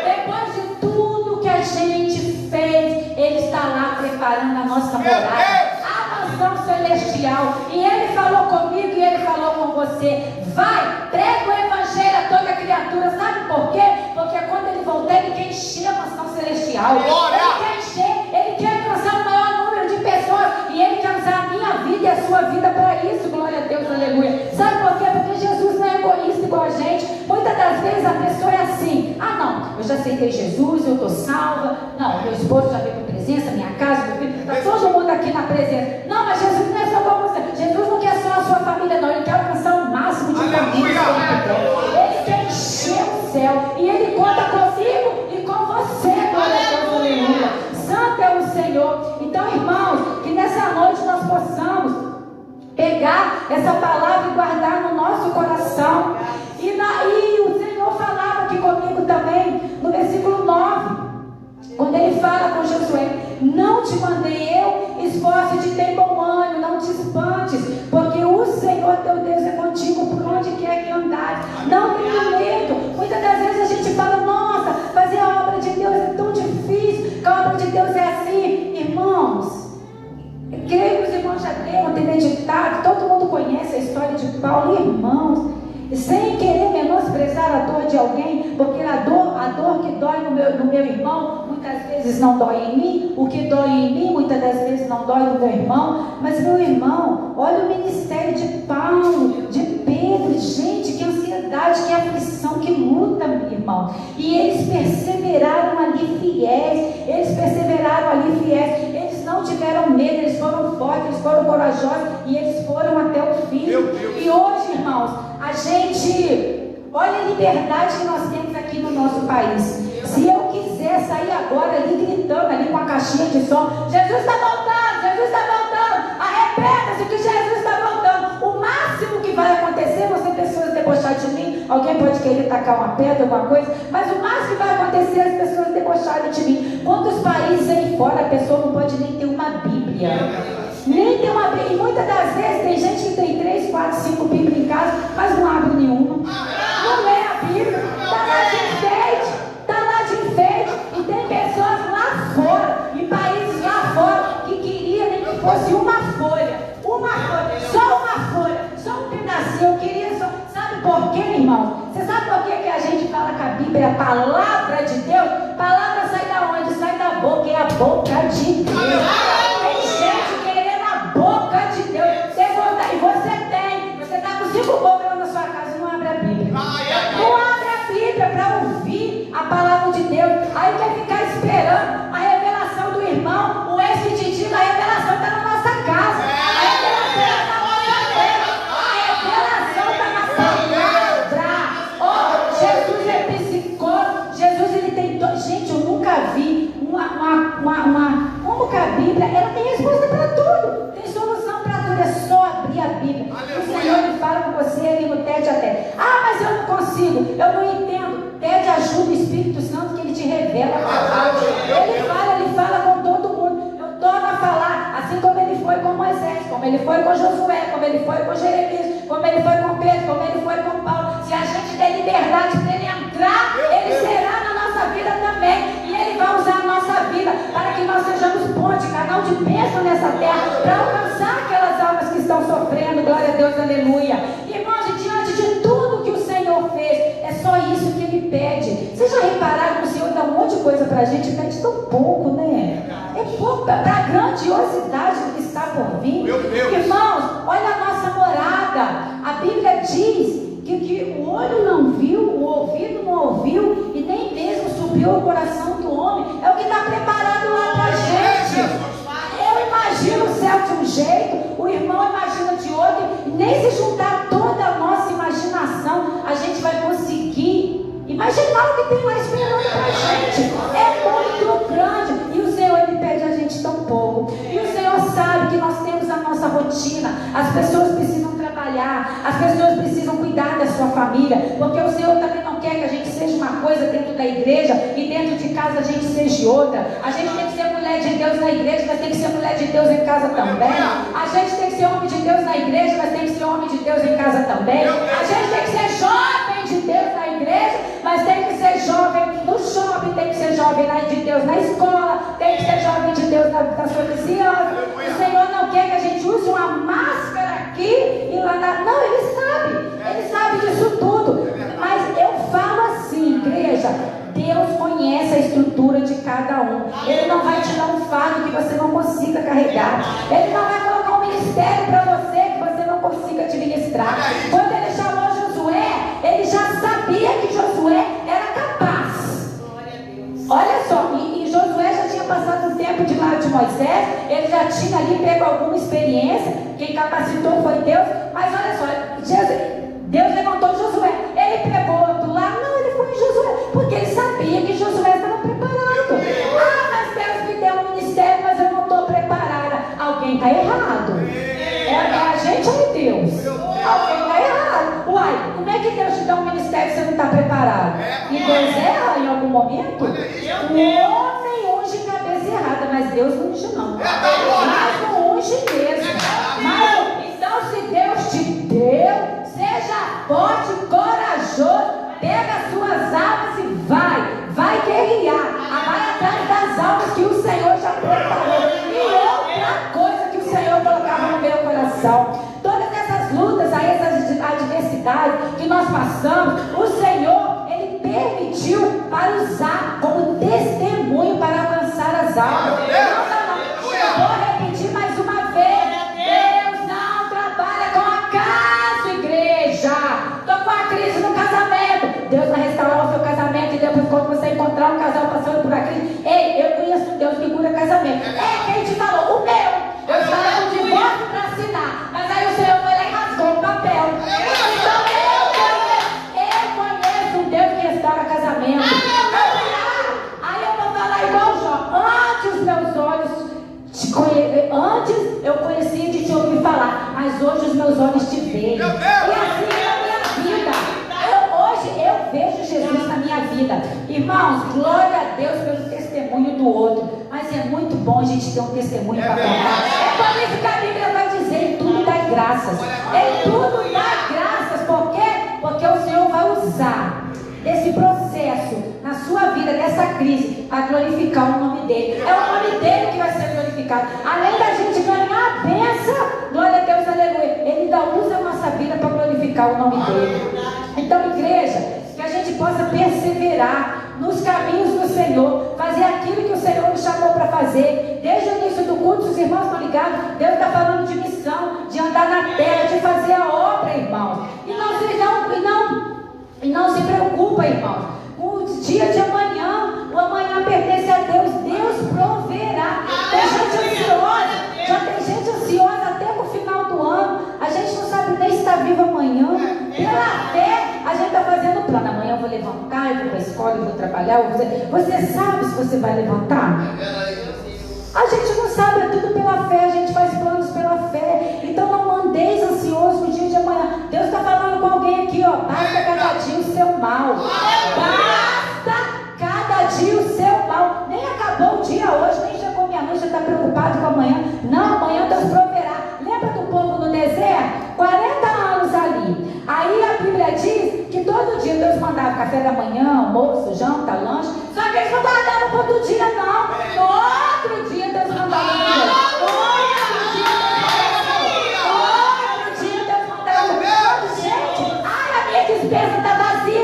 Depois de tudo que a gente fez, ele está lá preparando a nossa morada, a mansão celestial. E ele falou comigo e ele falou com você: vai, prega o evangelho a toda criatura. Sabe por quê? Porque quando ele voltar, ele quer encher a mansão celestial. Ele quer encher, ele quer alcançar o maior número de pessoas. E ele quer usar a minha vida e a sua vida para isso. Glória a Deus, aleluia. Sabe por quê? Porque Jesus não é egoísta igual a gente. Muitas das vezes a pessoa é assim: ah, não, eu já aceitei Jesus, eu estou salva. Não, meu esposo já veio com presença, minha casa, meu filho, está todo mundo aqui na presença. Não, mas Jesus não é só para você. Jesus não quer só a sua família, não. Ele quer alcançar o máximo de família. Ele quer encher o céu. E ele conta comigo e com você. Glória a Deus, aleluia. Santo é o Senhor. Então, irmãos, que nessa noite nós possamos pegar essa palavra e guardar no nosso coração. E o Senhor falava aqui comigo também, no versículo 9, quando ele fala com Josué: não te mandei eu, esforce-te, tem bom ânimo, não te espantes, porque o Senhor teu Deus é contigo por onde quer que andares. Não tenha medo. Muitas das vezes a gente fala: nossa, fazer a obra de Deus é tão difícil, que a obra de Deus é assim. Irmãos, creio que os irmãos já devam ter meditado, todo mundo conhece a história de Paulo. Irmãos, sem querer menosprezar a dor de alguém, porque a dor que dói no meu irmão, muitas vezes não dói em mim. O que dói em mim, muitas das vezes não dói no meu irmão. Mas meu irmão, olha o ministério de Paulo, de Pedro. Gente, que ansiedade, que aflição, que luta, meu irmão. E eles perseveraram ali fiéis. Eles não tiveram medo, eles foram fortes, eles foram corajosos e eles foram até o fim. E hoje, irmãos, a gente, olha a liberdade que nós temos aqui no nosso país. Se eu quiser sair agora ali gritando ali com a caixinha de som: Jesus está voltando, arrependa-se que Jesus está voltando. O máximo que vai acontecer, você pessoas debochar de mim, alguém pode querer tacar uma pedra, alguma coisa, mas o máximo que vai acontecer é as pessoas debocharem de mim. Quantos países aí fora a pessoa não pode nem ter uma Bíblia? Nem tem uma Bíblia. E muitas das vezes tem gente que tem 3, 4, 5 Bíblias em casa, mas não abre nenhuma. Não lê a Bíblia. Está lá de enfeite. E tem pessoas lá fora, em países lá fora, que queriam nem que fosse uma folha. Só uma folha, só um pedacinho. Eu queria só. Sabe por quê, irmão? Você sabe por que a gente fala que a Bíblia é a palavra de Deus? Palavra sai da onde? Sai da boca, é a boca de Deus. Tem gente querendo a boca de Deus. Você está com 5 bocas na sua casa e não abre a Bíblia. Não abre a Bíblia para ouvir a palavra de Deus. Aí quer ficar esperando a revelação do irmão. O ex-pedido, a revelação está na nossa casa. A revelação está na nossa terra. A revelação está na palavra. Jesus é psicólogo. Jesus, ele tem... Gente, eu nunca vi como que a Bíblia, ela tem resposta para tudo. Tem solução para tudo. É só abrir a Bíblia. O Senhor, ele fala com você ali no TED até. Ah, mas eu não consigo, eu não entendo. TED ajuda o Espírito Santo, que ele te revela a palavra. Ele fala com todo mundo. Eu torno a falar, assim como ele foi com Moisés, como ele foi com Josué, como ele foi com Jeremias, como ele foi com Pedro, como ele foi com Paulo. Se a gente der liberdade para ele entrar, ele será na nossa vida também. E ele vai usar a nossa vida para que nós sejamos ponte, canal de bênção nessa nessa terra para alcançar aquelas almas que estão sofrendo. Glória a Deus, aleluia. Irmãos, e diante de tudo que o Senhor fez, é só isso que Ele pede. Vocês já repararam que o Senhor dá um monte de coisa para a gente, pede tão pouco, né? É pouco para a grandiosidade do que está por vir. Irmãos, olha a nossa morada. A Bíblia diz que o olho não viu, o ouvido não ouviu, e nem mesmo subiu ao coração do homem. É o que está preparado lá para a gente. Eu imagino o céu de um jeito, o irmão imagina de outro, e nem se juntar toda a nossa imaginação, a gente vai conseguir imaginar o que tem lá esperando para a gente. É muito grande. E o Senhor, Ele pede a gente tão pouco. E o Senhor sabe que nós temos a nossa rotina. As pessoas precisam trabalhar, as pessoas precisam cuidar da sua família, porque o Senhor também não quer que a gente seja uma coisa dentro da igreja e dentro de casa a gente seja outra. A gente tem que ser mulher de Deus na igreja, mas tem que ser mulher de Deus em casa também. A gente tem que ser homem de Deus na igreja, mas tem que ser homem de Deus em casa também. A gente tem que ser jovem de Deus na igreja, mas tem que ser jovem no shopping, tem que ser jovem de Deus na escola, tem que ser jovem de Deus na sua vizinhança. O Senhor não quer que a gente use uma máscara aqui e lá na... Não, Ele sabe disso tudo. Mas eu falo assim, igreja, Deus conhece a estrutura de cada um. Ele não vai te dar um fardo que você não consiga carregar. Ele não vai colocar um ministério para você que você não consiga administrar. Quando Ele chamou Josué, Ele já sabia que Josué era capaz. Olha só, e Josué já tinha passado um tempo de lado de Moisés, ele já tinha ali pego alguma experiência, quem capacitou foi Deus, mas olha só, Deus levantou Josué, ele pegou outro lado, não, ele foi em Josué, porque ele sabia que Josué estava preparado. Ah, mas Deus me deu um ministério, mas eu não estou preparada. Alguém está errado. É a gente ou é Deus? Alguém está errado. Uai, como é que Deus te dá um ministério se você não está preparado? E Deus erra em algum momento? O homem unge cabeça errada, mas Deus não unge não. Mas não unge mesmo. Mas, então se Deus te deu, seja forte, corajoso, pega as suas almas e vai guerrear. Vai atrás das almas que o Senhor já preparou. E outra coisa que o Senhor colocava no meu coração, todas essas lutas, essas adversidades que nós passamos, o Senhor, Ele permitiu para usar como testemunho para alcançar as almas. Não. Eu vou repetir mais uma vez. Deus não trabalha com acaso, igreja. Estou com a crise no casamento. Deus vai restaurar o seu casamento e depois quando você encontrar um casal passando por uma crise, ei, eu conheço um Deus que cura casamento. Quem te falou? O meu. Eu estava com divórcio para assinar, mas aí o Senhor foi lá e rasgou o papel. Então eu conheço um Deus que restaura casamento. Aí eu vou falar igual Jó. Antes eu conhecia de te ouvir falar, mas hoje os meus olhos te veem. E assim é a minha vida. Hoje eu vejo Jesus na minha vida. Irmãos, glória a Deus pelo testemunho do outro. Mas é muito bom a gente ter um testemunho para contar. É por isso que a Bíblia vai dizer: em tudo dá graças. Em tudo dá graças. Por quê? Porque o Senhor vai usar esse processo na sua vida, dessa crise, para glorificar o nome dele. É o nome dele que vai ser glorificado. Além da gente ganhar a bênção, glória a Deus, aleluia, ele ainda usa a nossa vida para glorificar o nome dele. Então, igreja, que a gente possa perseverar nos caminhos do Senhor, fazer aquilo que o Senhor nos chamou para fazer. Desde o início do culto, os irmãos estão ligados, Deus está falando de missão, de andar na terra, de fazer a obra, irmãos. E não se preocupa, irmãos. O dia de amanhã, o amanhã pertence a Deus. Deus proverá. Tem gente ansiosa, já tem gente ansiosa até no final do ano. A gente não sabe nem se está vivo amanhã. Pela fé, a gente está fazendo plano. Amanhã eu vou levantar, eu vou para a escola, eu vou trabalhar. Você sabe se você vai levantar? A gente não sabe, é tudo pela fé. A gente faz planos pela fé. Então não andeis ansioso no dia de amanhã. Deus está falando com alguém aqui, ó. Basta cada dia o seu mal. Basta cada dia o seu mal. Nem acabou o dia hoje, nem chegou meia-noite, já está preocupado com amanhã. Não, amanhã Deus proverá. Lembra do povo no deserto? 40 anos ali. Aí a Bíblia diz que todo dia Deus mandava café da manhã, almoço, janta, lanche. Só que eles não guardavam para outro dia, não. No outro dia Deus mandava. Olha! despensa está vazia,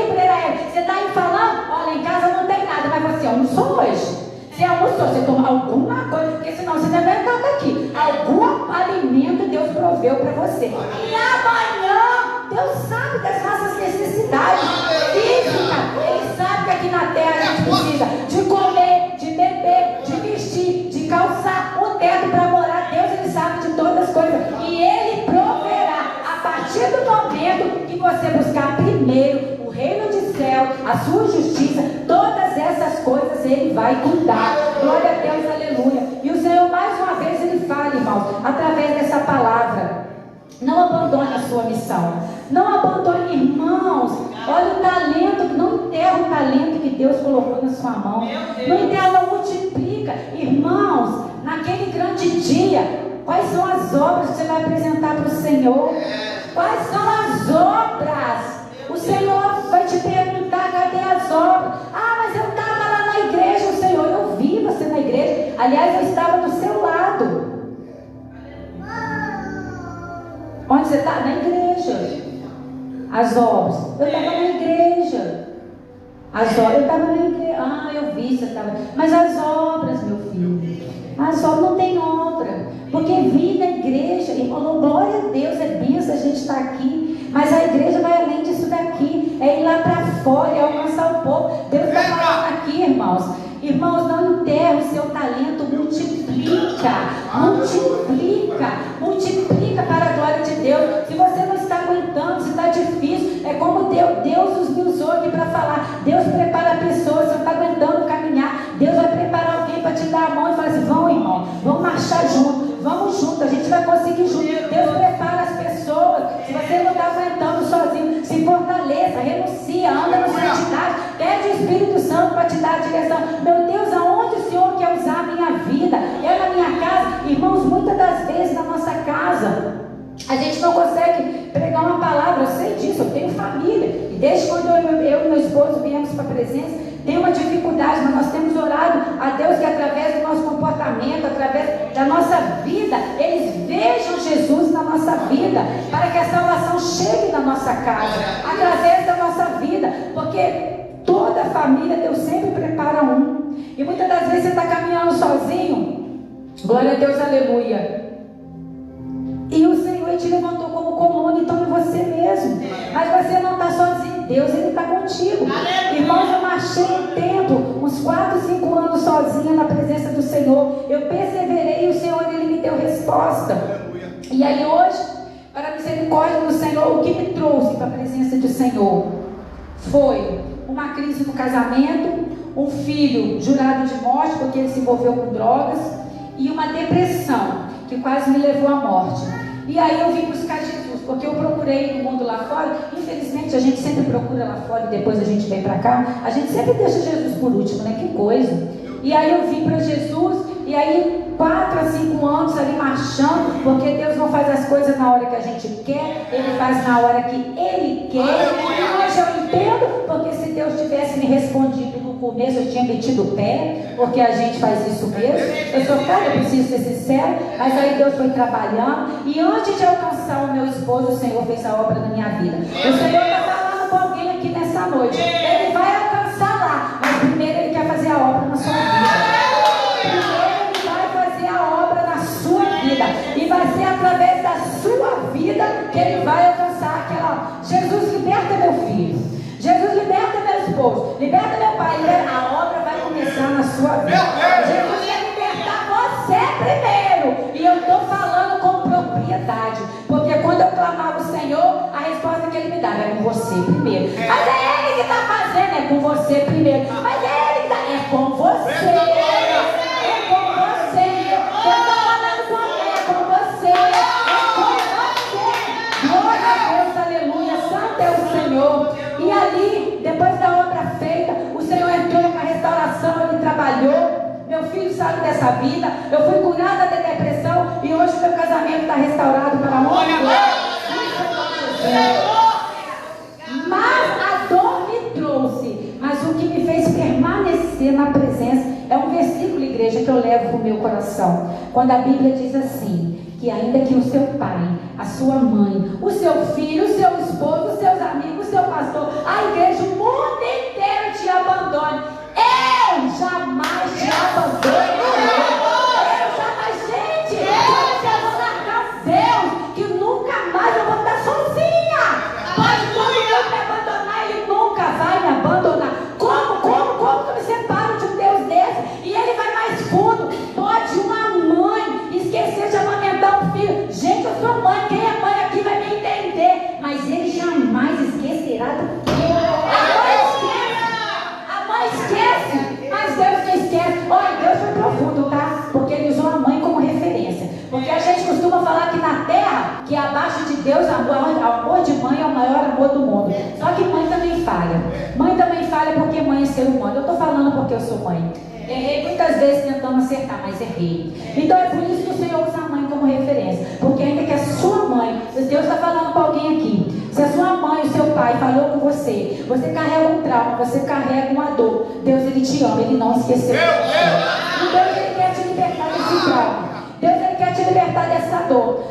você está aí falando, olha, em casa não tem nada, mas você almoçou hoje. Você almoçou, você tomou alguma coisa, porque senão você não vai estar aqui. Algum alimento Deus proveu para você. E amanhã, Deus sabe das nossas necessidades físicas. Ele sabe que aqui na terra a gente precisa de comer, de beber, de vestir, de calçar, um teto para morar. Deus, Ele sabe de todas as coisas. E Ele proverá a partir do momento que você buscar primeiro o reino de céu, a sua justiça, todas essas coisas Ele vai cuidar. Glória a Deus, aleluia. E o Senhor mais uma vez Ele fala, irmãos, através dessa palavra: não abandone a sua missão, não abandone, irmãos. Olha o talento, não enterra o talento que Deus colocou na sua mão, não enterra, não multiplica. Irmãos, naquele grande dia, quais são as obras que você vai apresentar para o Senhor? Quais são as obras? O Senhor vai te perguntar: cadê as obras? Ah, mas eu estava lá na igreja. O Senhor, eu vi você na igreja. Aliás, eu estava do seu lado. Onde você está? Na igreja. As obras. Eu estava na igreja. As obras. Eu estava na igreja. Ah, eu vi, você estava. Mas as obras, meu filho. As obras não tem obra. Porque vir na igreja, e falou, glória a Deus, é bênção a gente estar aqui. Mas a igreja vai além disso daqui. É ir lá para fora, é alcançar o povo. Deus está falando aqui, irmãos. Irmãos, não enterre o seu talento, multiplica, multiplica para a glória de Deus. Se você não está aguentando, se está difícil, é como Deus nos usou aqui para falar. Deus prepara a pessoa, se não está aguentando caminhar, Deus vai preparar alguém para te dar a mão e falar assim: vão, irmão, vamos marchar junto, vamos junto, a gente vai conseguir junto. Deus prepara as pessoas. Se você não está aguentando sozinho, se fortaleça, renuncia, anda na santidade, pede o Espírito Santo para te dar a direção. Meu Deus, aonde o Senhor quer usar a minha vida? Eu na minha casa, irmãos, muitas das vezes na nossa casa, a gente não consegue pregar uma palavra. Eu sei disso, eu tenho família. E desde quando eu e meu esposo viemos para a presença, tem uma dificuldade, mas nós temos orado a Deus que através do nosso comportamento, através da nossa vida, eles vejam Jesus na nossa vida, para que a salvação chegue na nossa casa, através da nossa vida, porque toda família, Deus sempre prepara um. E muitas das vezes você está caminhando sozinho, glória a Deus, aleluia, e o Senhor te levantou como coluna, então é você mesmo. Mas você não está sozinho, Deus, Ele está contigo. Irmãos, eu marchei um tempo, uns 4, 5 anos sozinha na presença do Senhor. Eu perseverei e o Senhor, Ele me deu resposta. E aí hoje, para a misericórdia do Senhor, o que me trouxe para a presença do Senhor foi uma crise no casamento, um filho jurado de morte porque ele se envolveu com drogas, e uma depressão que quase me levou à morte. E aí eu vim buscar Jesus, porque eu procurei no mundo lá fora. Infelizmente a gente sempre procura lá fora e depois a gente vem para cá. A gente sempre deixa Jesus por último, né? Que coisa. E aí eu vim para Jesus, e aí 4 a 5 anos ali marchando, porque Deus não faz as coisas na hora que a gente quer, Ele faz na hora que Ele quer. E hoje eu entendo, porque se Deus tivesse me respondido no começo, eu tinha metido o pé, porque a gente faz isso mesmo. Eu sou cara, eu preciso ser sincero, mas aí Deus foi trabalhando, e antes de alcançar o meu esposo, o Senhor fez a obra na minha vida. O Senhor está falando com alguém aqui nessa noite, Ele vai alcançar lá, mas primeiro Ele quer fazer a obra na sua vida. E vai ser através da sua vida que Ele vai alcançar aquela. Jesus, liberta meu filho. Jesus, liberta meu esposo. Liberta meu pai. A obra vai começar na sua vida. Jesus quer libertar você primeiro. E eu estou falando com propriedade. Porque quando eu clamava o Senhor, a resposta que Ele me dava é com você primeiro. Mas é Ele que está fazendo, é com você primeiro. Mas é Ele que está, é com você. E ali, depois da obra feita, o Senhor entrou com a restauração, Ele trabalhou. Meu filho saiu dessa vida, eu fui curada da depressão, e hoje meu casamento está restaurado para a honra. Mas a dor me trouxe, mas o que me fez permanecer na presença é um versículo, igreja, que eu levo para o meu coração, quando a Bíblia diz assim: que ainda que o seu pai, a sua mãe, o seu filho, o seu esposo, os seus amigos, o seu pastor amor. Só que mãe também falha. Mãe também falha porque mãe é ser humano. Eu estou falando porque eu sou mãe. Errei muitas vezes tentando acertar, mas errei. Então é por isso que o Senhor usa a mãe como referência. Porque ainda que a sua mãe, Deus está falando para alguém aqui, se a sua mãe, o seu pai falou com você, você carrega um trauma, você carrega uma dor, Deus ele te ama, ele não esqueceu. E Deus ele quer te libertar desse trauma. Deus ele quer te libertar dessa dor.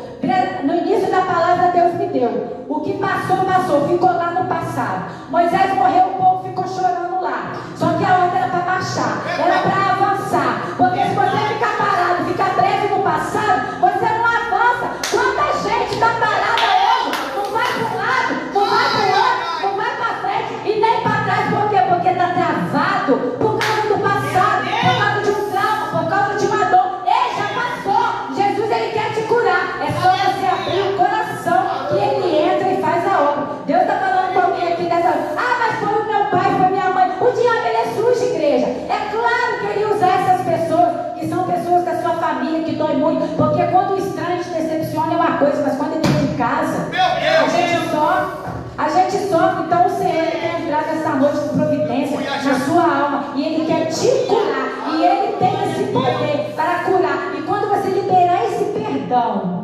No início da palavra Deus me deu. O que passou, passou, ficou lá no passado. Moisés morreu, o povo ficou chorando lá. Só que a ordem era para marchar, era para avançar. Porque se você ficar parado, ficar preso no passado, você não avança. Quanta gente está parada hoje, não vai para um lado, não vai para o outro, não vai para frente e nem para trás. Por quê? Porque está travado por causa do passado, por causa de um trauma, por causa de uma dor. Ei, já passou. Jesus ele quer te curar. É só você abrir o coração que ele entra e faz a obra. Deus está falando para alguém aqui nessa hora. Ah, mas foi o meu pai, foi minha mãe. O diabo ele é sujo, igreja. É claro que ele usa essas pessoas, que são pessoas da sua família, que dói muito. Porque quando o estranho te decepciona é uma coisa, mas quando ele vem de casa, a gente sofre. A gente sofre. Então o Senhor quer entrar nessa noite com providência na sua alma. E ele quer te curar. E ele tem esse poder para curar. E quando você liberar esse perdão,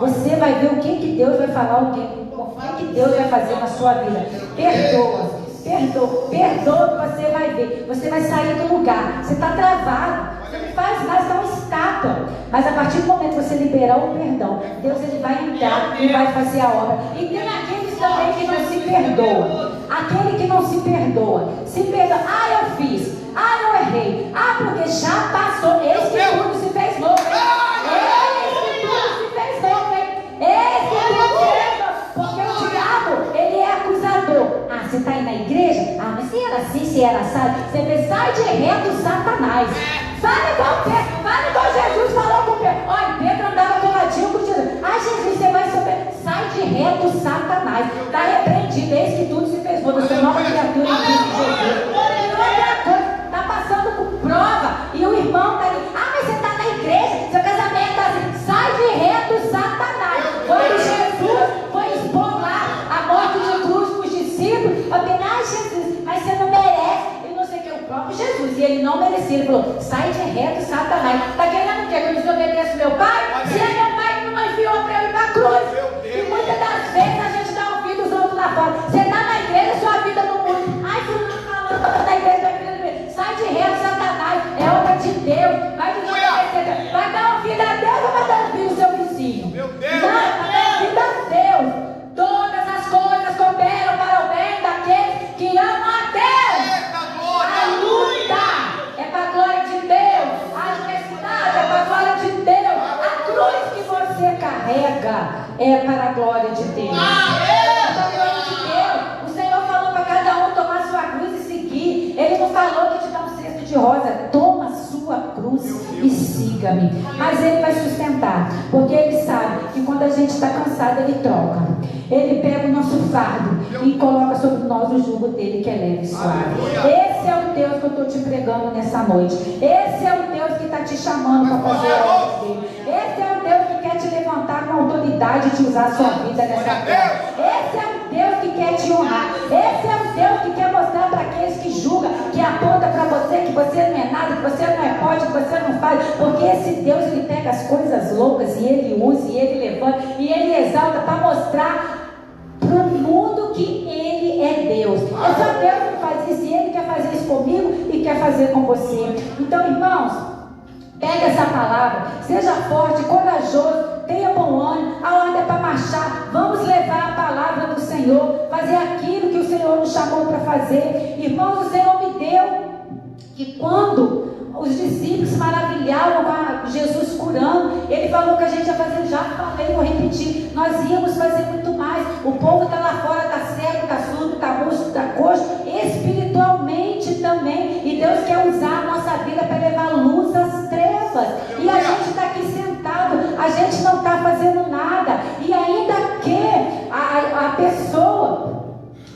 você vai ver o que Deus vai falar, o que Deus vai fazer na sua vida. Perdoa. Perdoa que você vai ver. Você vai sair do lugar. Você está travado. Você não faz mais, está uma estátua. Mas a partir do momento que você liberar o perdão, Deus ele vai entrar e vai fazer a obra. E tem aqueles também que não se perdoam. Aquele que não se perdoa. Se perdoa. Ah, eu fiz. Ah, eu errei. Ah, porque já passou. Esse que tudo se fez novo. Porque o diabo, ele é acusador. Ah, você está aí na igreja? Ah, mas se era assim, se era assado. Você vê, sai de reto, Satanás. Fala igual Pedro, fala igual Jesus falou com Pedro. Olha, Pedro andava coladinho com Jesus. Ah, Jesus, você vai saber. Sai de reto, Satanás. Está repreendido, eis que tudo se fez novo. Você é nova criatura em Cristo Jesus. E outra coisa, está passando por prova. E o irmão está ali. Ah, mas você está na igreja, seu casamento está assim. Sai de reto, Satanás. Quando Jesus foi expor lá a morte de cruz para os discípulos, eu falei, ah, Jesus, mas você não merece. E não sei o que, o próprio Jesus, e ele não merecia. Ele falou, sai de reto, Satanás. Está querendo o quê? Que eu desobedeça meu pai? Se é meu pai que não enviou para eu ir para a cruz. E muitas das vezes a gente dá ouvido os outros lá fora. Você está na igreja, sua vida não muda. Ai, fulano falando da igreja, sai de reto, Satanás. É obra de Deus. Vai desobedecer. Vai dar ouvido a Deus ou vai dar ouvido ao seu vizinho? Meu Deus! Não, vai dar ouvido a Deus. Todas as coisas cooperam para o bem daqueles que amam a Deus. A luta é para a glória de Deus. A adversidade é para a glória de Deus. A cruz que você carrega é para a glória de Deus. É para a glória de Deus. O Senhor falou para cada um tomar sua cruz e seguir. Ele não falou que te dá um cesto de rosa. Toma sua cruz e siga-me. Mas Ele vai sustentar, porque Ele sabe que quando a gente está cansado, Ele troca. Ele pega o nosso fardo e coloca sobre nós o jugo dele, que é leve e suave. Esse é o Deus que eu estou te pregando nessa noite. Esse é o Deus que está te chamando para fazer a obra dele. Esse é o Deus que quer te levantar com autoridade de usar a sua vida nessa terra. Esse é o Deus que quer te honrar. Esse é o Deus que quer mostrar para aqueles que julgam, que aponta para você que você não é nada, que você não é pode, que você não faz. Porque esse Deus, ele pega as coisas loucas e ele usa, e ele levanta, e ele exalta para mostrar para o mundo que Ele é Deus. É só Deus que faz isso, e Ele quer fazer isso comigo e quer fazer com você. Então, irmãos, pega essa palavra, seja forte, corajoso, tenha bom ânimo. A ordem é para marchar. Vamos levar a palavra do Senhor, fazer aquilo que o Senhor nos chamou para fazer. Irmãos, o Senhor me deu que quando os discípulos se maravilhavam com Jesus curando, ele falou que a gente ia fazer, já falei, vou repetir, nós íamos fazer muito mais. O povo está lá fora, está cego, está surdo, está roxo, está coxo, espiritualmente também, e Deus quer usar a nossa vida para levar luz às trevas. E a gente está aqui sentado, a gente não está fazendo nada, e ainda que a pessoa,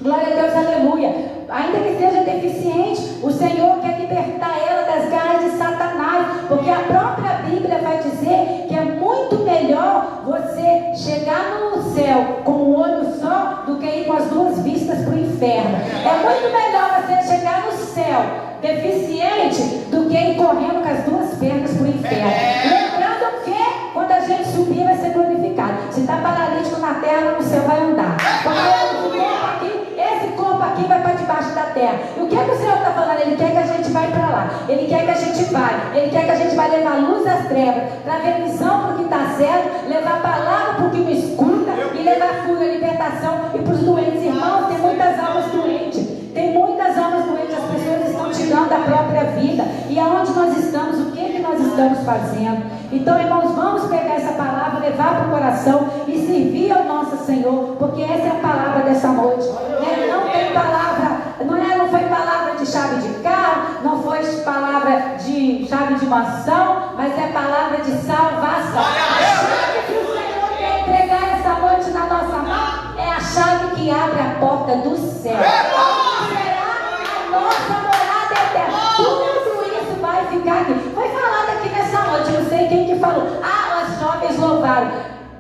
glória a Deus, aleluia, ainda que seja deficiente, o Senhor quer libertar ela das garras de Satanás, porque a própria Bíblia vai dizer que é muito melhor você chegar no céu com um olho só do que ir com as duas vistas vistas para o inferno. É muito melhor você chegar no céu deficiente do que ir correndo com as duas pernas para o inferno. Lembrando que quando a gente subir vai ser glorificado. Se está paralítico na terra, no céu vai andar. Porque esse corpo aqui vai para debaixo da terra. E o que o Senhor está falando? Ele quer que a gente vai para lá. Ele quer que a gente vai. Ele quer que a gente vai levar luz às trevas, trazer visão para o que está certo, levar palavra para o que não escuta e levar cura, libertação e para os doentes. Irmãos, tem muitas almas doentes. Tem muitas almas doentes. As pessoas estão tirando a própria vida. E aonde nós estamos? O que nós estamos fazendo? Então, irmãos, vamos pegar essa palavra, levar para o coração e servir ao nosso Senhor, porque essa é a palavra dessa noite. Não tem palavra, não foi palavra de chave de carro, não foi palavra de chave de mansão, mas é palavra de salvação. A chave que o Senhor quer entregar essa noite na nossa mão é a chave que abre a porta do céu. Será a nossa morada eterna. Tudo isso vai ficar aqui. Foi falado aqui nessa noite, não sei quem que falou. As jovens louvaram.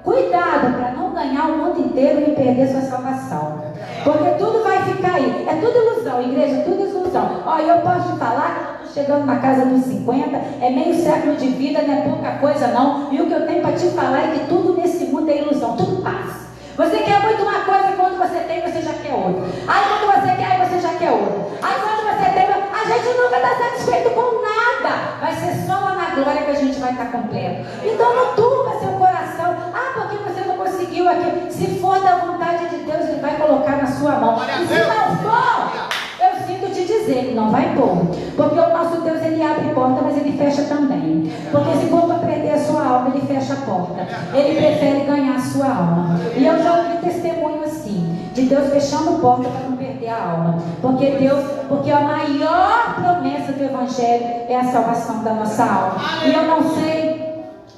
Cuidado para não ganhar o mundo inteiro e perder sua salvação. Porque tudo vai ficar aí. É tudo ilusão, igreja, tudo ilusão. Olha, eu posso te falar que eu estou chegando na casa dos 50, é meio século de vida, não é pouca coisa não. E o que eu tenho para te falar é que tudo nesse mundo é ilusão, tudo passa. Você quer muito uma coisa e quando você tem, você já quer outra. Aí quando você quer, aí você já quer outra. Aí quando você tem, a gente nunca está satisfeito com nada. Vai ser só lá na glória que a gente vai estar completo. Então não turba seu coração. Porque você não conseguiu aqui. Se for da vontade de Deus, Ele vai colocar na sua mão. E se não for, eu sinto te dizer que não vai pôr. Porque o nosso Deus, Ele abre porta, mas Ele fecha também. Porque se for para perder a sua alma, Ele fecha a porta. Ele prefere ganhar a sua alma. E eu já ouvi testemunho assim, de Deus fechando porta para não perder a alma. Porque a maior promessa do Evangelho é a salvação da nossa alma. E eu não sei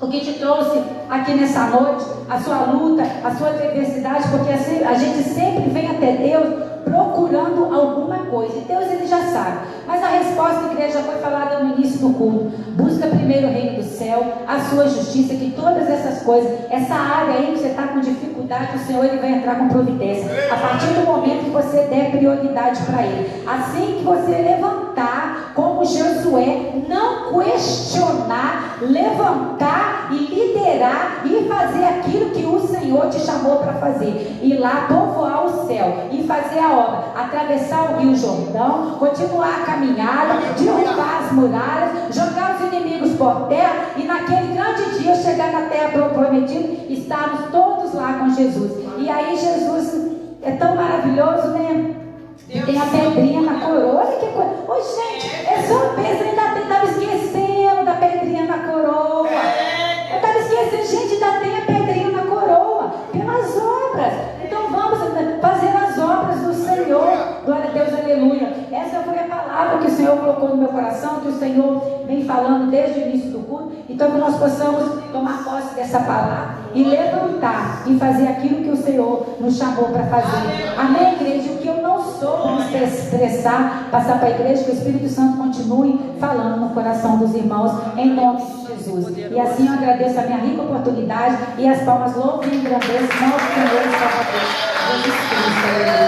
o que te trouxe aqui nessa noite, a sua luta, a sua adversidade, porque a gente sempre vem até Deus procurando alguma coisa. E Deus, Ele já sabe. Mas a resposta, igreja, foi falada no início do culto. Busca primeiro o reino do céu, a sua justiça, que todas essas coisas, essa área aí que você está com dificuldade, o Senhor, Ele vai entrar com providência. A partir do momento que você der prioridade para Ele. Assim que você levantar, como Josué, não questionar, levantar e liderar e fazer aquilo que o Senhor te chamou para fazer. Ir lá povoar o céu e fazer a obra, atravessar o Rio Jordão, continuar a caminhada, derrubar as muralhas, jogar os inimigos por terra e naquele grande dia chegar na terra prometida, estarmos todos lá com Jesus. E aí Jesus é tão maravilhoso, né? Tem a pedrinha na coroa. Olha que coisa. Ô, gente, é só um peso. Ainda estava esquecendo da pedrinha na coroa. Eu estava esquecendo, gente, ainda tem a pedrinha na coroa pelas obras. Então vamos fazer as obras do Senhor. Glória a Deus, aleluia. Essa foi a palavra que o Senhor colocou no meu coração, que o Senhor vem falando desde o início do culto. Então que nós possamos tomar posse dessa palavra e levantar e fazer aquilo que o Senhor nos chamou para fazer. Amém, igreja? O que eu não soube me expressar, passar para a igreja, que o Espírito Santo continue falando no coração dos irmãos, em nome de Jesus. E assim eu agradeço a minha rica oportunidade e as palmas louvam e engrandecem, nosso Senhor e Salvador, Jesus Cristo.